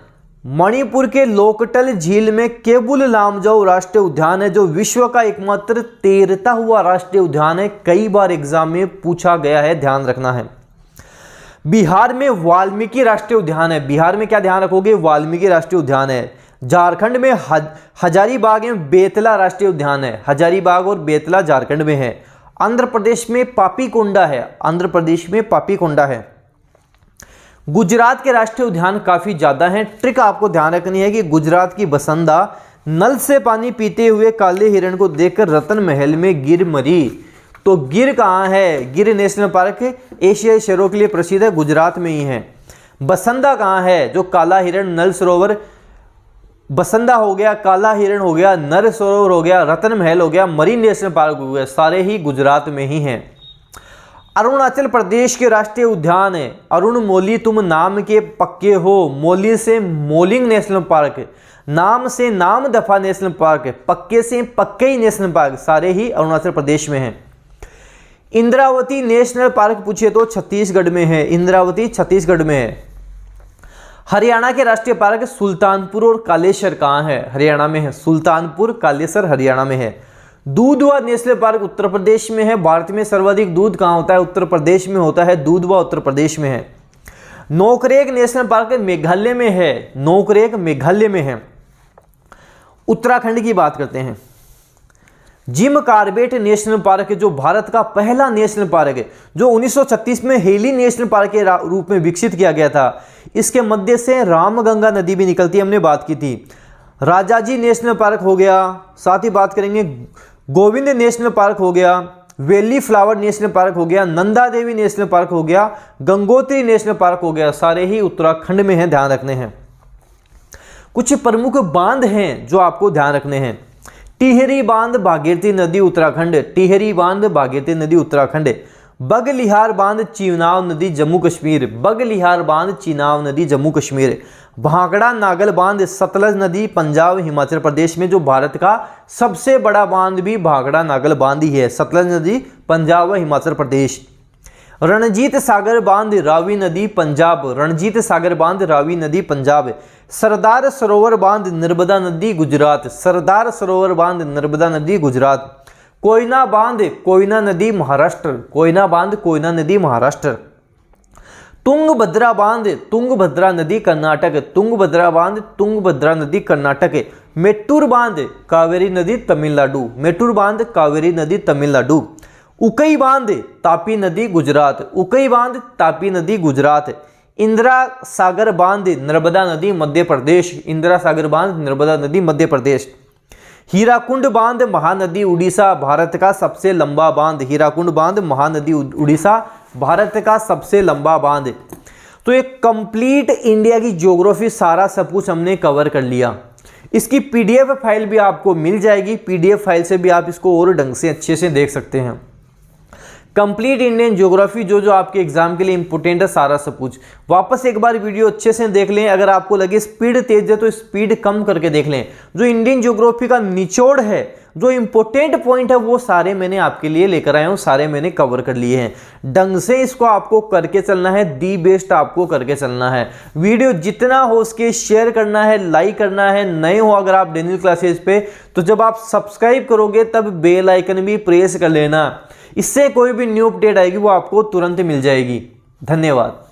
मणिपुर के लोकटल झील में केबुल लामजाओ राष्ट्रीय उद्यान है, जो विश्व का एकमात्र तैरता हुआ राष्ट्रीय उद्यान है। कई बार एग्जाम में पूछा गया है, ध्यान रखना है। बिहार में वाल्मीकि राष्ट्रीय उद्यान है। बिहार में क्या ध्यान रखोगे, वाल्मीकि राष्ट्रीय उद्यान है। झारखंड में हजारीबाग में बेतला राष्ट्रीय उद्यान है। हजारीबाग और बेतला झारखंड में है। आंध्र प्रदेश में पापीकोंडा है। आंध्र प्रदेश में पापीकोंडा है। गुजरात के राष्ट्रीय उद्यान काफी ज्यादा हैं। ट्रिक आपको ध्यान रखनी है कि गुजरात की बसंदा नल से पानी पीते हुए काले हिरण को देखकर रतन महल में गिर मरी। तो गिर कहाँ है, गिर नेशनल पार्क एशियाई शेरों के लिए प्रसिद्ध है, गुजरात में ही है। बसंदा कहाँ है, जो काला हिरण नल सरोवर, बसंदा हो गया, काला हिरण हो गया, नर सरोवर हो गया, रतन महल हो गया, मरीन नेशनल पार्क हो गया, सारे ही गुजरात में ही हैं। अरुणाचल प्रदेश के राष्ट्रीय उद्यान है अरुण मोली, तुम नाम के पक्के हो। मोली से मोलिंग नेशनल पार्क, नाम से नाम दफा नेशनल पार्क, पक्के से पक्के ही नेशनल पार्क, सारे ही अरुणाचल प्रदेश में हैं। इंद्रावती नेशनल पार्क पूछे तो छत्तीसगढ़ में है। इंद्रावती छत्तीसगढ़ में है। हरियाणा के राष्ट्रीय पार्क सुल्तानपुर और कालेसर कहाँ है, हरियाणा में है। सुल्तानपुर कालेसर हरियाणा में है। दूधवा नेशनल पार्क उत्तर प्रदेश में है। भारत में सर्वाधिक दूध कहाँ होता है, उत्तर प्रदेश में होता है। दूधवा उत्तर प्रदेश में है। नोकरेक नेशनल पार्क मेघालय में है। नोकरेक मेघालय में है। उत्तराखंड की बात करते हैं। जिम कार्बेट नेशनल पार्क है, जो भारत का पहला नेशनल पार्क है, जो 1936 में हेली नेशनल पार्क के रूप में विकसित किया गया था। इसके मध्य से रामगंगा नदी भी निकलती है, हमने बात की थी। राजाजी नेशनल पार्क हो गया। साथ ही बात करेंगे गोविंद नेशनल पार्क हो गया, वेली फ्लावर नेशनल पार्क हो गया, नंदा देवी नेशनल पार्क हो गया, गंगोत्री नेशनल पार्क हो गया, सारे ही उत्तराखंड में हैं, ध्यान रखने हैं। कुछ प्रमुख बांध हैं जो आपको ध्यान रखने हैं। टिहरी बांध भागीरथी नदी उत्तराखंड, टिहरी बांध भागीरथी नदी उत्तराखंड। बगलिहार बांध चिनाब नदी जम्मू कश्मीर, बगलिहार बांध चिनाब नदी जम्मू कश्मीर। भांगड़ा नागल बांध सतलज नदी पंजाब हिमाचल प्रदेश में, जो भारत का सबसे बड़ा बांध भी भांगड़ा नागल बांध ही है। सतलज नदी पंजाब व हिमाचल प्रदेश। रणजीत सागर बांध रावी नदी पंजाब, रणजीत सागर बांध रावी नदी पंजाब। सरदार सरोवर बांध नर्मदा नदी गुजरात, सरदार सरोवर बांध नर्मदा नदी गुजरात। कोयना बांध कोयना नदी महाराष्ट्र, कोयना बांध कोयना नदी महाराष्ट्र। तुंगभद्रा बांध तुंगभद्रा नदी कर्नाटक, तुंगभद्रा बांध तुंगभद्रा नदी कर्नाटक। मेट्टूर बांध कावेरी नदी तमिलनाडु, मेट्टूर बांध कावेरी नदी तमिलनाडु। उकई बांध तापी नदी गुजरात, उकई बांध तापी नदी गुजरात। इंदिरा सागर बांध नर्मदा नदी मध्य प्रदेश, इंदिरा सागर बांध नर्मदा नदी मध्य प्रदेश। हीराकुंड बांध महानदी उड़ीसा, भारत का सबसे लंबा बांध, हीराकुंड बांध महानदी उड़ीसा भारत का सबसे लंबा बांध। तो एक कंप्लीट इंडिया की ज्योग्राफी सारा सब कुछ हमने कवर कर लिया। इसकी पीडीएफ फाइल भी आपको मिल जाएगी। पीडीएफ फाइल से भी आप इसको और ढंग से अच्छे से देख सकते हैं। कंप्लीट इंडियन ज्योग्राफी जो आपके एग्जाम के लिए इंपॉर्टेंट है, सारा सब कुछ। वापस एक बार वीडियो अच्छे से देख लें। अगर आपको लगे स्पीड तेज है तो स्पीड कम करके देख लें। जो इंडियन ज्योग्राफी का निचोड़ है, जो इंपॉर्टेंट पॉइंट है, वो सारे मैंने आपके लिए लेकर आया हूँ, सारे मैंने कवर कर लिए हैं। ढंग से इसको आपको करके चलना है, दी बेस्ट आपको करके चलना है। वीडियो जितना हो उसके शेयर करना है, लाइक करना है। नए हो अगर आप डेनियल क्लासेस पे, तो जब आप सब्सक्राइब करोगे तब बेल आइकन भी प्रेस कर लेना। इससे कोई भी न्यू अपडेट आएगी वो आपको तुरंत मिल जाएगी। धन्यवाद।